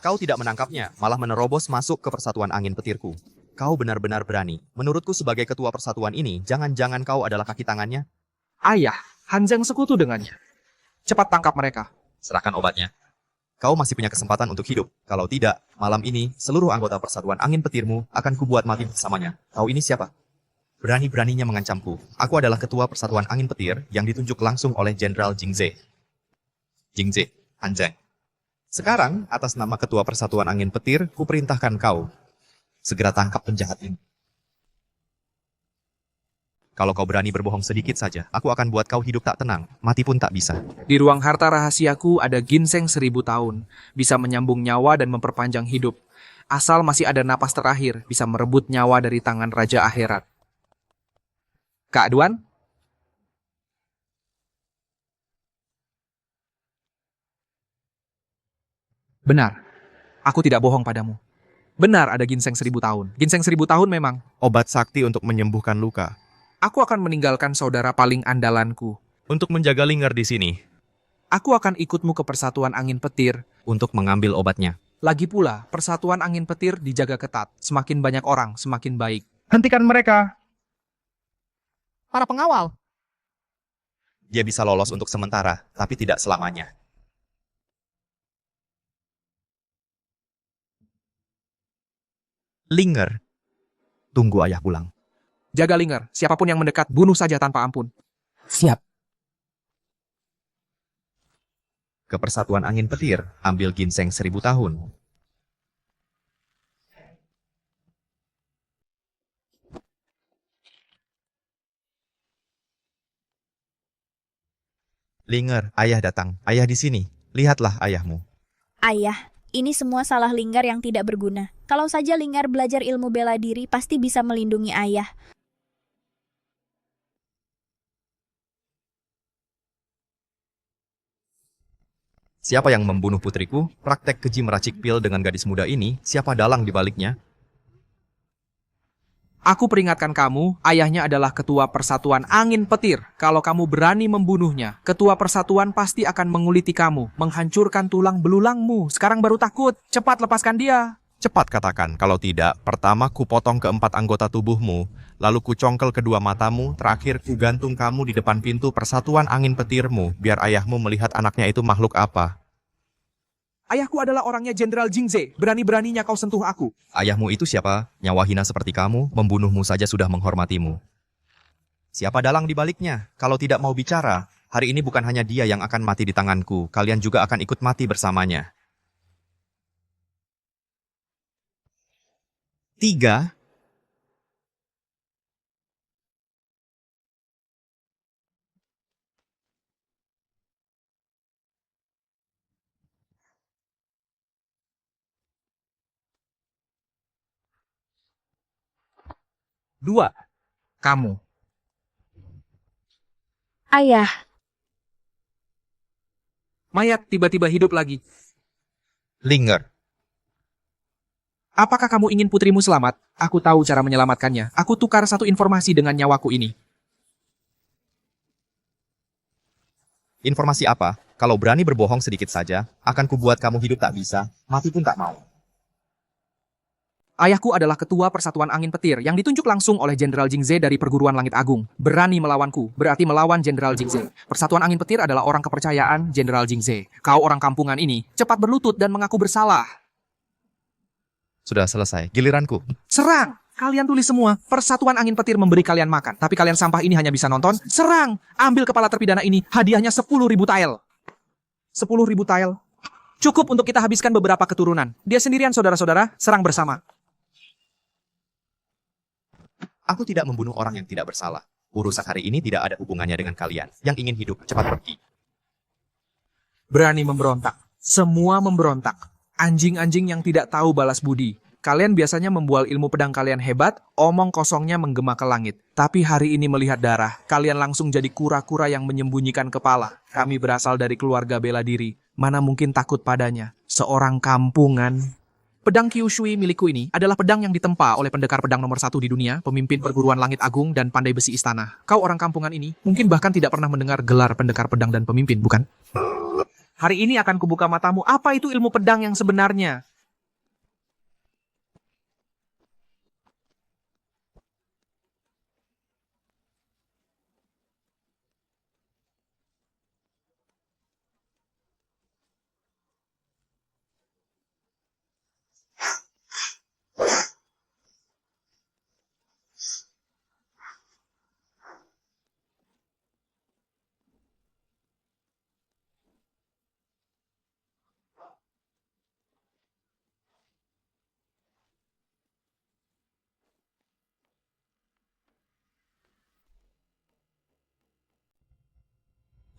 Kau tidak menangkapnya, malah menerobos masuk ke Persatuan Angin Petirku. Kau benar-benar berani. Menurutku sebagai ketua persatuan ini, jangan-jangan kau adalah kaki tangannya? Ayah, Hanzeng sekutu dengannya. Cepat tangkap mereka. Serahkan obatnya. kau masih punya kesempatan untuk hidup. Kalau tidak, malam ini seluruh anggota persatuan angin petirmu akan kubuat mati bersamanya. Kau ini siapa? Berani-beraninya mengancamku. Aku adalah ketua persatuan angin petir yang ditunjuk langsung oleh Jenderal Jingze. Jingze, Anjay. Sekarang, atas nama ketua persatuan angin petir, kuperintahkan kau. Segera tangkap penjahat ini. Kalau kau berani berbohong sedikit saja, aku akan buat kau hidup tak tenang, mati pun tak bisa. Di ruang harta rahasiaku ada ginseng 1000 tahun. Bisa menyambung nyawa dan memperpanjang hidup. Asal masih ada napas terakhir, bisa merebut nyawa dari tangan Raja Akhirat. Kak Duan? Benar. Aku tidak bohong padamu. Benar ada ginseng 1000 tahun. Ginseng 1000 tahun memang. Obat sakti untuk menyembuhkan luka. Aku akan meninggalkan saudara paling andalanku. Untuk menjaga Linger di sini. Aku akan ikutmu ke persatuan angin petir. Untuk mengambil obatnya. Lagi pula, persatuan angin petir dijaga ketat. Semakin banyak orang, semakin baik. Hentikan mereka. Para pengawal. Dia bisa lolos untuk sementara, tapi tidak selamanya. Linger, tunggu ayah pulang. Jaga Linger, siapapun yang mendekat, bunuh saja tanpa ampun. Siap. Ke persatuan angin petir, ambil ginseng 1000 tahun. Linger, ayah datang. Ayah di sini. Lihatlah ayahmu. Ayah, ini semua salah Linggar yang tidak berguna. Kalau saja Linggar belajar ilmu bela diri, pasti bisa melindungi ayah. Siapa yang membunuh putriku? Praktek keji meracik pil dengan gadis muda ini, siapa dalang di baliknya? Aku peringatkan kamu, ayahnya adalah ketua persatuan angin petir. Kalau kamu berani membunuhnya, ketua persatuan pasti akan menguliti kamu, menghancurkan tulang belulangmu. Sekarang baru takut, cepat lepaskan dia. Cepat katakan, kalau tidak, pertama kupotong keempat anggota tubuhmu, lalu kucongkel kedua matamu, terakhir kugantung kamu di depan pintu persatuan angin petirmu, biar ayahmu melihat anaknya itu makhluk apa. Ayahku adalah orangnya Jenderal Jingze, berani-beraninya kau sentuh aku. Ayahmu itu siapa? Nyawa hina seperti kamu, membunuhmu saja sudah menghormatimu. Siapa dalang di baliknya? Kalau tidak mau bicara, hari ini bukan hanya dia yang akan mati di tanganku, kalian juga akan ikut mati bersamanya. 3. Dua, kamu. Ayah. Mayat tiba-tiba hidup lagi. Linger. Apakah kamu ingin putrimu selamat? Aku tahu cara menyelamatkannya. Aku tukar satu informasi dengan nyawaku ini. Informasi apa? Kalau berani berbohong sedikit saja, akan kubuat kamu hidup tak bisa, mati pun tak mau. Ayahku adalah ketua persatuan angin petir yang ditunjuk langsung oleh Jenderal Jingze dari perguruan langit agung. Berani melawanku, berarti melawan Jenderal Jingze. Persatuan angin petir adalah orang kepercayaan Jenderal Jingze. Kau orang kampungan ini, cepat berlutut dan mengaku bersalah. Sudah selesai, giliranku. Serang! Kalian tulis semua, persatuan angin petir memberi kalian makan. Tapi kalian sampah ini hanya bisa nonton. Serang! Ambil kepala terpidana ini, hadiahnya 10.000 tael. 10.000 tael. Cukup untuk kita habiskan beberapa keturunan. Dia sendirian saudara-saudara, serang bersama. Aku tidak membunuh orang yang tidak bersalah. Urusan hari ini tidak ada hubungannya dengan kalian. Yang ingin hidup, cepat pergi. Berani memberontak. Semua memberontak. Anjing-anjing yang tidak tahu balas budi. Kalian biasanya membual ilmu pedang kalian hebat, omong kosongnya menggema ke langit. Tapi hari ini melihat darah, kalian langsung jadi kura-kura yang menyembunyikan kepala. Kami berasal dari keluarga bela diri. Mana mungkin takut padanya? Seorang kampungan. Pedang Kyushui milikku ini adalah pedang yang ditempa oleh pendekar pedang nomor 1 di dunia, pemimpin perguruan langit agung dan pandai besi istana. Kau orang kampungan ini mungkin bahkan tidak pernah mendengar gelar pendekar pedang dan pemimpin, bukan? Hari ini akan kubuka matamu, apa itu ilmu pedang yang sebenarnya?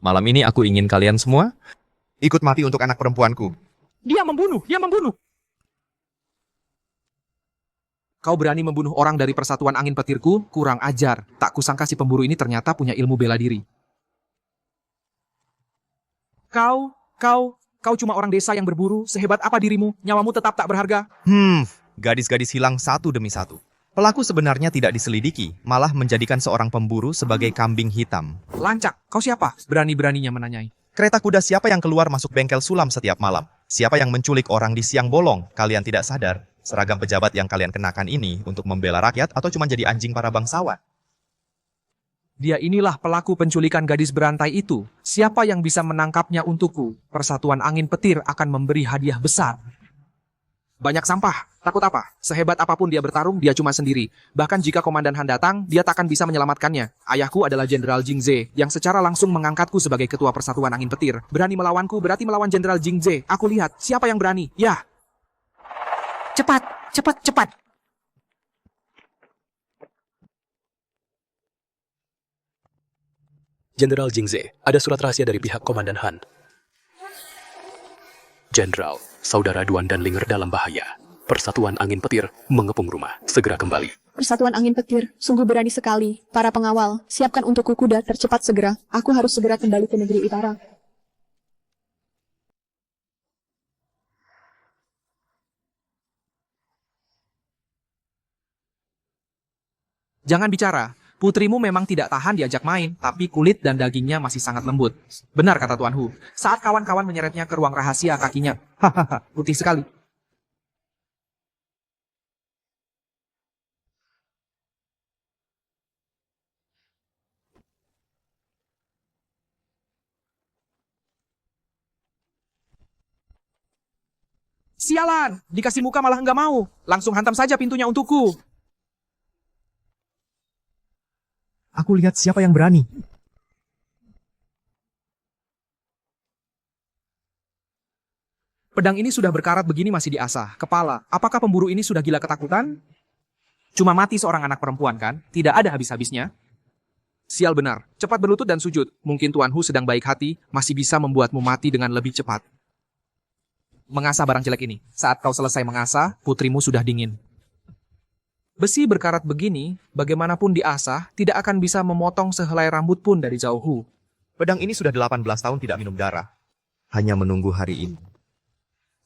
Malam ini aku ingin kalian semua ikut mati untuk anak perempuanku. Dia membunuh! Dia membunuh! Kau berani membunuh orang dari persatuan angin petirku? Kurang ajar. Tak kusangka si pemburu ini ternyata punya ilmu bela diri. Kau cuma orang desa yang berburu. Sehebat apa dirimu? Nyawamu tetap tak berharga. Gadis-gadis hilang satu demi satu. Pelaku sebenarnya tidak diselidiki, malah menjadikan seorang pemburu sebagai kambing hitam. Lancak, kau siapa? Berani-beraninya menanyai. Kereta kuda siapa yang keluar masuk bengkel sulam setiap malam? Siapa yang menculik orang di siang bolong? Kalian tidak sadar. Seragam pejabat yang kalian kenakan ini untuk membela rakyat atau cuma jadi anjing para bangsawan? Dia inilah pelaku penculikan gadis berantai itu. Siapa yang bisa menangkapnya untukku? Persatuan Angin Petir akan memberi hadiah besar. Banyak sampah. Takut apa? Sehebat apapun dia bertarung, dia cuma sendiri. Bahkan jika Komandan Han datang, dia takkan bisa menyelamatkannya. Ayahku adalah Jenderal Jing Ze, yang secara langsung mengangkatku sebagai ketua Persatuan Angin Petir. Berani melawanku, berarti melawan Jenderal Jing Ze. Aku lihat, siapa yang berani? Ya. Cepat, cepat, cepat. Jenderal Jing Ze, ada surat rahasia dari pihak Komandan Han. Jenderal, saudara Duan dan Linger dalam bahaya. Persatuan Angin Petir mengepung rumah. Segera kembali. Persatuan Angin Petir, sungguh berani sekali. Para pengawal, siapkan untukku kuda tercepat segera. Aku harus segera kembali ke negeri utara. Jangan bicara. Putrimu memang tidak tahan diajak main, tapi kulit dan dagingnya masih sangat lembut. Benar kata Tuan Hu. Saat kawan-kawan menyeretnya ke ruang rahasia, kakinya, hahaha, putih sekali. Sialan, dikasih muka malah nggak mau. Langsung hantam saja pintunya untukku. Aku lihat siapa yang berani. Pedang ini sudah berkarat begini masih diasah. Kepala, apakah pemburu ini sudah gila ketakutan? Cuma mati seorang anak perempuan kan? Tidak ada habis-habisnya. Sial benar, cepat berlutut dan sujud. Mungkin Tuan Hu sedang baik hati, masih bisa membuatmu mati dengan lebih cepat. Mengasah barang jelek ini. Saat kau selesai mengasah, putrimu sudah dingin. Besi berkarat begini, bagaimanapun diasah, tidak akan bisa memotong sehelai rambut pun dari jauh. Pedang ini sudah 18 tahun tidak minum darah. Hanya menunggu hari ini.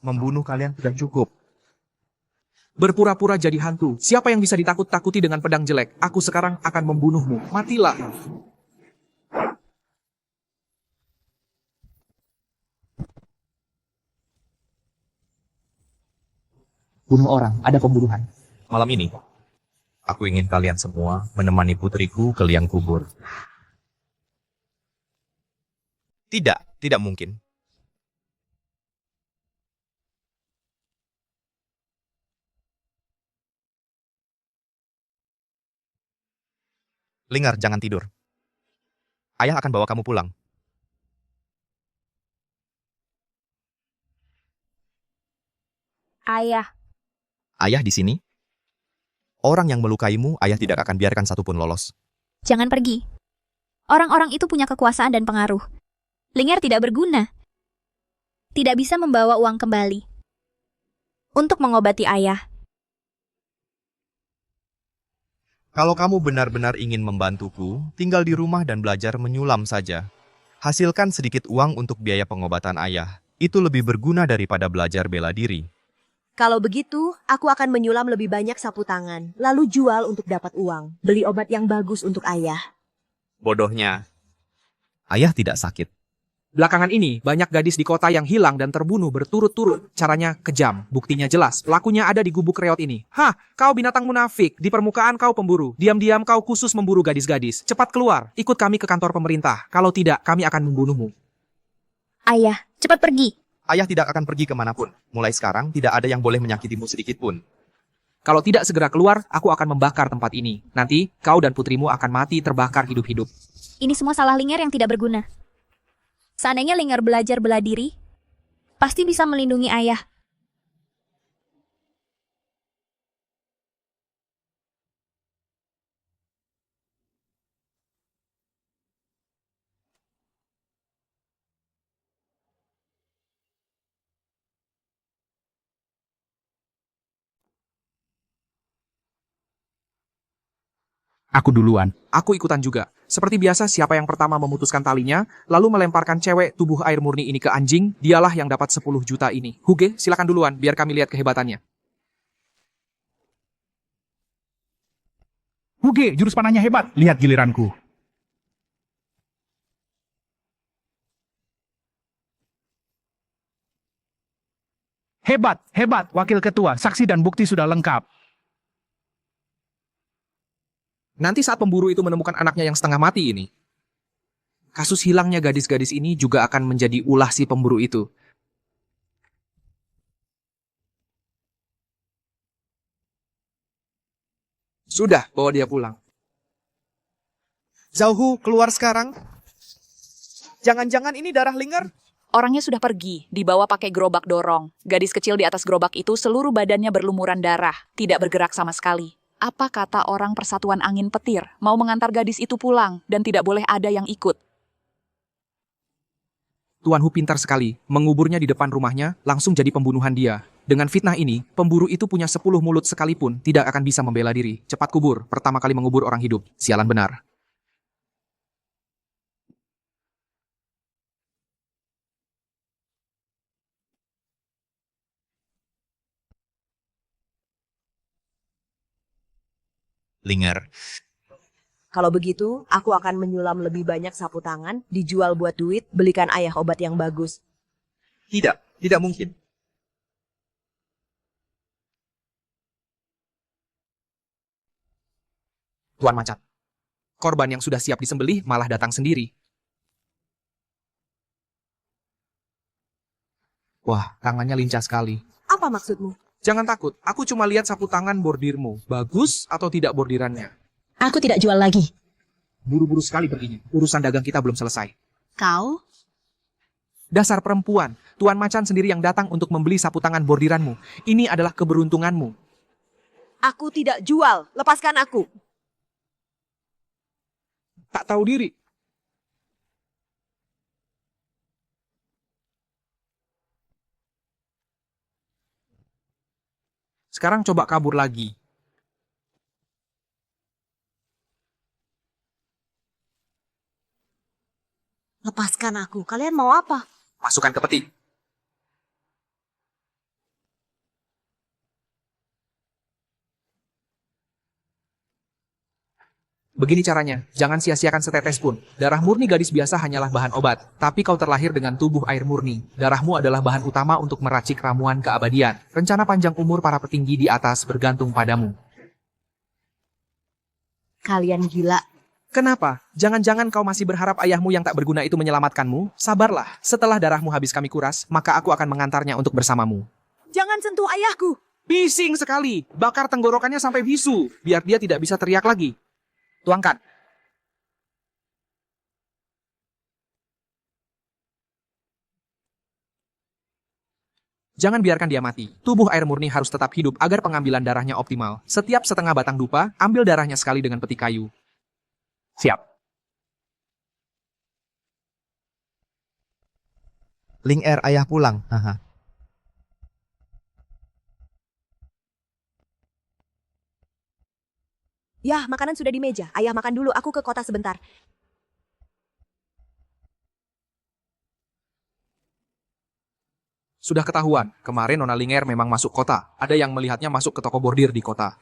Membunuh kalian sudah cukup. Berpura-pura jadi hantu. Siapa yang bisa ditakut-takuti dengan pedang jelek? Aku sekarang akan membunuhmu. Matilah. Bunuh orang, ada pembunuhan. Malam ini, aku ingin kalian semua menemani putriku ke liang kubur. Tidak mungkin. Lingar, jangan tidur. Ayah akan bawa kamu pulang. Ayah, Ayah di sini? Orang yang melukaimu, ayah tidak akan biarkan satupun lolos. jangan pergi. Orang-orang itu punya kekuasaan dan pengaruh. Linger tidak berguna. Tidak bisa membawa uang kembali. Untuk mengobati ayah. Kalau kamu benar-benar ingin membantuku, tinggal di rumah dan belajar menyulam saja. Hasilkan sedikit uang untuk biaya pengobatan ayah. Itu lebih berguna daripada belajar bela diri. Kalau begitu, aku akan menyulam lebih banyak sapu tangan, lalu jual untuk dapat uang. Beli obat yang bagus untuk ayah. Bodohnya. Ayah tidak sakit. Belakangan ini, banyak gadis di kota yang hilang dan terbunuh berturut-turut. Caranya kejam, buktinya jelas. Pelakunya ada di gubuk reot ini. Hah, kau binatang munafik. Di permukaan kau pemburu. Diam-diam kau khusus memburu gadis-gadis. Cepat keluar, ikut kami ke kantor pemerintah. Kalau tidak, kami akan membunuhmu. Ayah, cepat pergi. Ayah tidak akan pergi kemanapun. Mulai sekarang, tidak ada yang boleh menyakitimu sedikit pun. Kalau tidak segera keluar, aku akan membakar tempat ini. Nanti, kau dan putrimu akan mati terbakar hidup-hidup. Ini semua salah Linger yang tidak berguna. Seandainya Linger belajar bela diri, pasti bisa melindungi ayah. Aku duluan. Aku ikutan juga. Seperti biasa, siapa yang pertama memutuskan talinya, lalu melemparkan cewek tubuh air murni ini ke anjing, dialah yang dapat 10 juta ini. Huge, silakan duluan, biar kami lihat kehebatannya. Huge, jurus panahnya hebat. Lihat giliranku. Hebat, hebat, wakil ketua. Saksi dan bukti sudah lengkap. Nanti saat pemburu itu menemukan anaknya yang setengah mati ini, kasus hilangnya gadis-gadis ini juga akan menjadi ulah si pemburu itu. Sudah, bawa dia pulang. Zhao, keluar sekarang. Jangan-jangan ini darah Linger? Orangnya sudah pergi, dibawa pakai gerobak dorong. Gadis kecil di atas gerobak itu seluruh badannya berlumuran darah, tidak bergerak sama sekali. Apa kata orang Persatuan Angin Petir? Mau mengantar gadis itu pulang, dan tidak boleh ada yang ikut. Tuan Hu pintar sekali, menguburnya di depan rumahnya, langsung jadi pembunuhan dia. Dengan fitnah ini, pemburu itu punya 10 mulut sekalipun, tidak akan bisa membela diri. Cepat kubur, pertama kali mengubur orang hidup. Sialan benar. Linger. Kalau begitu, aku akan menyulam lebih banyak sapu tangan, dijual buat duit, belikan ayah obat yang bagus. Tidak mungkin. Tuan Macan. Korban yang sudah siap disembelih malah datang sendiri. Wah, tangannya lincah sekali. Apa maksudmu? Jangan takut, aku cuma lihat sapu tangan bordirmu. Bagus atau tidak bordirannya? Aku tidak jual lagi. Buru-buru sekali perginya. Urusan dagang kita belum selesai. Kau? Dasar perempuan, Tuan Macan sendiri yang datang untuk membeli sapu tangan bordiranmu. Ini adalah keberuntunganmu. Aku tidak jual, lepaskan aku. Tak tahu diri. Sekarang coba kabur lagi. Lepaskan aku, kalian mau apa? Masukkan ke peti. Begini caranya, jangan sia-siakan setetes pun. Darah murni gadis biasa hanyalah bahan obat, tapi kau terlahir dengan tubuh air murni. Darahmu adalah bahan utama untuk meracik ramuan keabadian. Rencana panjang umur para petinggi di atas bergantung padamu. Kalian gila. Kenapa? Jangan-jangan kau masih berharap ayahmu yang tak berguna itu menyelamatkanmu? Sabarlah, setelah darahmu habis kami kuras, maka aku akan mengantarnya untuk bersamamu. Jangan sentuh ayahku. Bising sekali, bakar tenggorokannya sampai bisu, biar dia tidak bisa teriak lagi. Tuangkan. Jangan biarkan dia mati. Tubuh air murni harus tetap hidup agar pengambilan darahnya optimal. Setiap setengah batang dupa, ambil darahnya sekali dengan peti kayu. Siap. Linger ayah pulang. Haha. Ya, makanan sudah di meja. Ayah makan dulu, aku ke kota sebentar. Sudah ketahuan, kemarin Nona Linger memang masuk kota. Ada yang melihatnya masuk ke toko bordir di kota.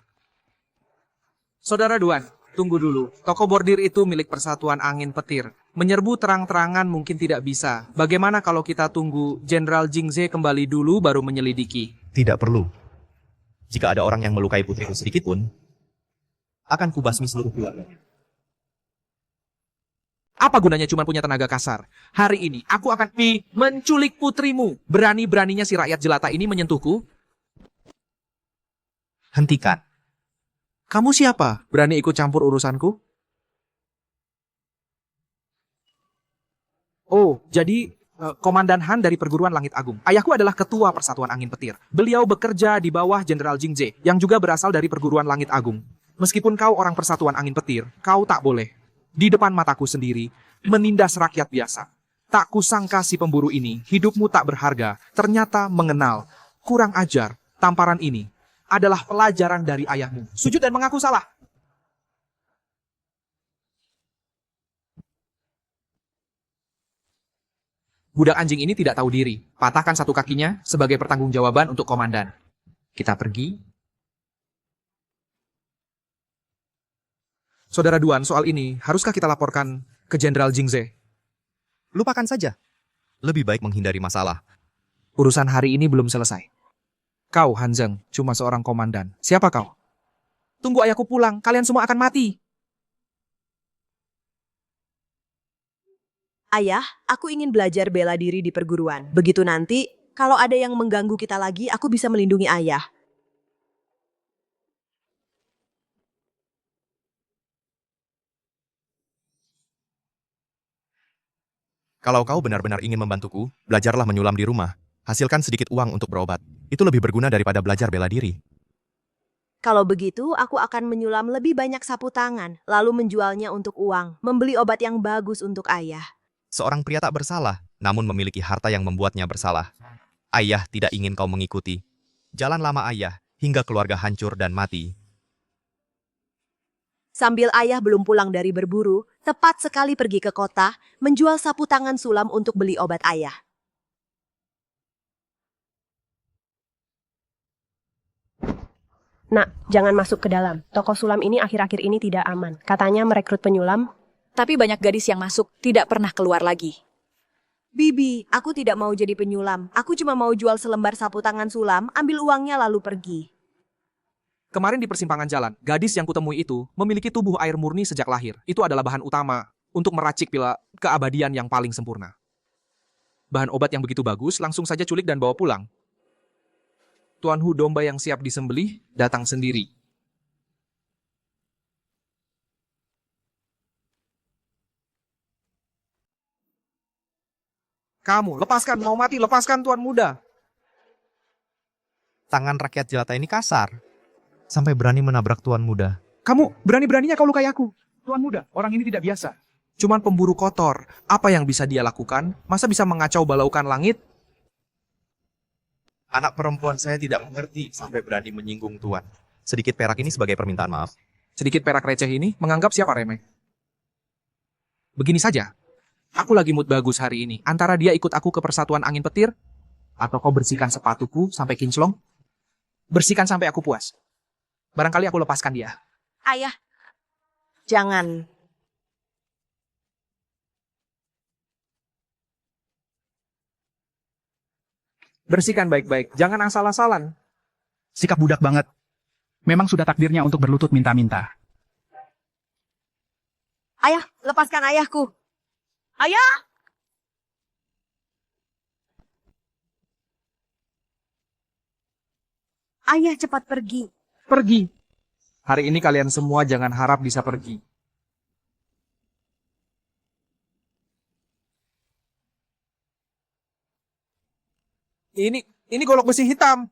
Saudara Duan, tunggu dulu. Toko bordir itu milik Persatuan Angin Petir. Menyerbu terang-terangan mungkin tidak bisa. Bagaimana kalau kita tunggu Jenderal Jingze kembali dulu baru menyelidiki? Tidak perlu. Jika ada orang yang melukai putriku sedikit pun, akan kubasmi seluruh keluarga. Apa gunanya cuma punya tenaga kasar? Hari ini aku akan menculik putrimu. Berani-beraninya si rakyat jelata ini menyentuhku. Hentikan. Kamu siapa? Berani ikut campur urusanku? Oh, jadi Komandan Han dari Perguruan Langit Agung. Ayahku adalah ketua Persatuan Angin Petir. Beliau bekerja di bawah Jenderal Jingze, yang juga berasal dari Perguruan Langit Agung. Meskipun kau orang Persatuan Angin Petir, kau tak boleh, di depan mataku sendiri, menindas rakyat biasa. Tak kusangka si pemburu ini, hidupmu tak berharga, ternyata mengenal. Kurang ajar, tamparan ini adalah pelajaran dari ayahmu. Sujud dan mengaku salah. Budak anjing ini tidak tahu diri. Patahkan satu kakinya sebagai pertanggungjawaban untuk komandan. Kita pergi. Saudara Duan, soal ini, haruskah kita laporkan ke Jenderal Jingze? Lupakan saja. Lebih baik menghindari masalah. Urusan hari ini belum selesai. Kau, Hanzeng, cuma seorang komandan. Siapa kau? Tunggu ayahku pulang, kalian semua akan mati. Ayah, aku ingin belajar bela diri di perguruan. Begitu nanti, kalau ada yang mengganggu kita lagi, aku bisa melindungi ayah. Kalau kau benar-benar ingin membantuku, belajarlah menyulam di rumah. Hasilkan sedikit uang untuk berobat. Itu lebih berguna daripada belajar bela diri. Kalau begitu, aku akan menyulam lebih banyak sapu tangan, lalu menjualnya untuk uang, membeli obat yang bagus untuk ayah. Seorang pria tak bersalah, namun memiliki harta yang membuatnya bersalah. Ayah tidak ingin kau mengikuti. Jalan lama ayah, hingga keluarga hancur dan mati. Sambil ayah belum pulang dari berburu, tepat sekali pergi ke kota, menjual sapu tangan sulam untuk beli obat ayah. Nak, jangan masuk ke dalam. Toko sulam ini akhir-akhir ini tidak aman. Katanya merekrut penyulam. Tapi banyak gadis yang masuk tidak pernah keluar lagi. Bibi, aku tidak mau jadi penyulam. Aku cuma mau jual selembar sapu tangan sulam, ambil uangnya lalu pergi. Kemarin di persimpangan jalan, gadis yang kutemui itu memiliki tubuh air murni sejak lahir. Itu adalah bahan utama untuk meracik pila keabadian yang paling sempurna. Bahan obat yang begitu bagus langsung saja culik dan bawa pulang. Tuan Hu domba yang siap disembelih datang sendiri. Kamu, lepaskan, mau mati, lepaskan Tuan Muda. Tangan rakyat jelata ini kasar. Sampai berani menabrak Tuan Muda. Kamu berani-beraninya kau lukai aku. Tuan Muda, orang ini tidak biasa. Cuman pemburu kotor. Apa yang bisa dia lakukan? Masa bisa mengacau balaukan langit? Anak perempuan saya tidak mengerti sampai berani menyinggung Tuan. Sedikit perak ini sebagai permintaan maaf. Sedikit perak receh ini menganggap siapa remeh? Begini saja. Aku lagi mood bagus hari ini. Antara dia ikut aku ke persatuan angin petir, atau kau bersihkan sepatuku sampai kinclong. Bersihkan sampai aku puas. Barangkali aku lepaskan dia. Ayah, jangan. Bersihkan baik-baik, jangan asal-asalan. Sikap budak banget. Memang sudah takdirnya untuk berlutut minta-minta. Ayah, lepaskan ayahku. Ayah! Ayah cepat pergi. Pergi. Hari ini kalian semua jangan harap bisa pergi. Ini golok besi hitam.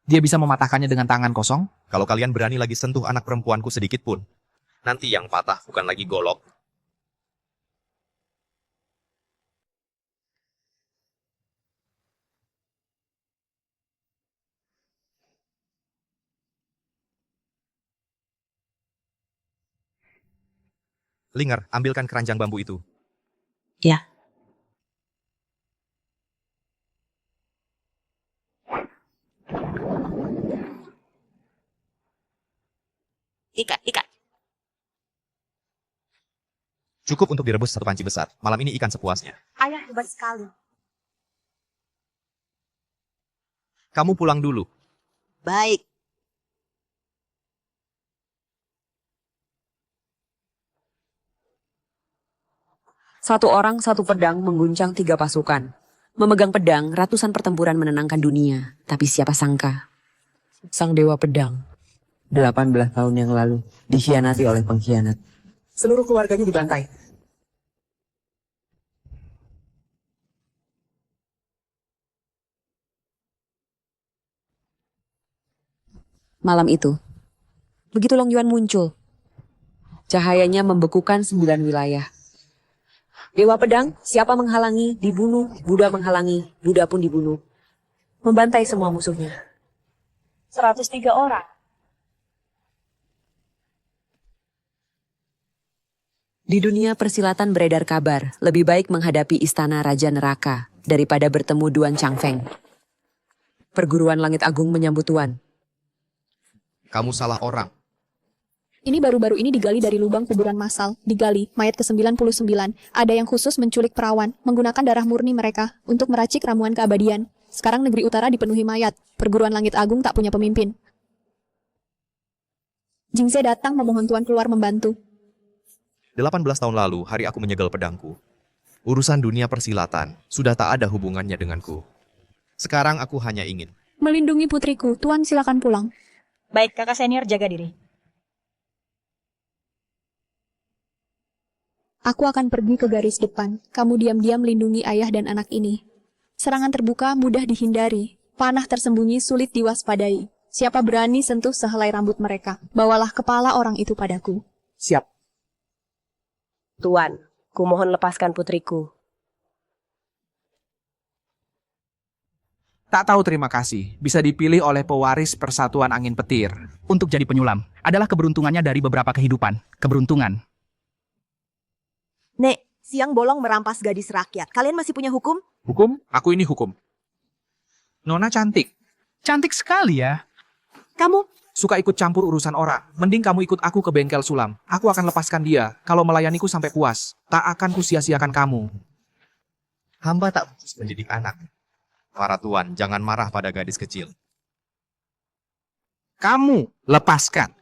Dia bisa mematahkannya dengan tangan kosong. Kalau kalian berani lagi sentuh anak perempuanku sedikit pun, nanti yang patah bukan lagi golok. Linger, ambilkan keranjang bambu itu. Ya. Ikat. Cukup untuk direbus satu panci besar. Malam ini ikan sepuasnya. Ayah hebat sekali. Kamu pulang dulu. Baik. Satu orang, satu pedang mengguncang 3 pasukan. Memegang pedang, ratusan pertempuran menenangkan dunia. Tapi siapa sangka? Sang Dewa Pedang. 18 tahun yang lalu, dikhianati oleh pengkhianat. Seluruh keluarganya dibantai. Malam itu, begitu Long Yuan muncul, cahayanya membekukan 9 wilayah. Dewa Pedang, siapa menghalangi, dibunuh. Buddha menghalangi, Buddha pun dibunuh. Membantai semua musuhnya. 103 orang. Di dunia persilatan beredar kabar, lebih baik menghadapi istana Raja Neraka daripada bertemu Duan Changfeng. Perguruan Langit Agung menyambut Tuan. Kamu salah orang. Ini baru-baru ini digali dari lubang kuburan massal. Digali, mayat ke-99. Ada yang khusus menculik perawan, menggunakan darah murni mereka untuk meracik ramuan keabadian. Sekarang negeri utara dipenuhi mayat. Perguruan Langit Agung tak punya pemimpin. Jingze datang memohon Tuan keluar membantu. 18 tahun lalu, hari aku menyegel pedangku. Urusan dunia persilatan sudah tak ada hubungannya denganku. Sekarang aku hanya ingin Melindungi putriku, Tuan silakan pulang. Baik, kakak senior jaga diri. Aku akan pergi ke garis depan. Kamu diam-diam lindungi ayah dan anak ini. Serangan terbuka mudah dihindari. Panah tersembunyi sulit diwaspadai. Siapa berani sentuh sehelai rambut mereka? Bawalah kepala orang itu padaku. Siap. Tuan, kumohon lepaskan putriku. Tak tahu terima kasih, bisa dipilih oleh pewaris Persatuan Angin Petir. Untuk jadi penyulam adalah keberuntungannya dari beberapa kehidupan. Keberuntungan. Nek, siang bolong merampas gadis rakyat. Kalian masih punya hukum? Hukum? Aku ini hukum. Nona cantik. Cantik sekali ya. Kamu? Suka ikut campur urusan orang. Mending kamu ikut aku ke bengkel sulam. Aku akan lepaskan dia. Kalau melayaniku sampai puas, tak akan kusia-siakan kamu. hamba tak khusus mendidik anak. Para tuan, jangan marah pada gadis kecil. Kamu lepaskan.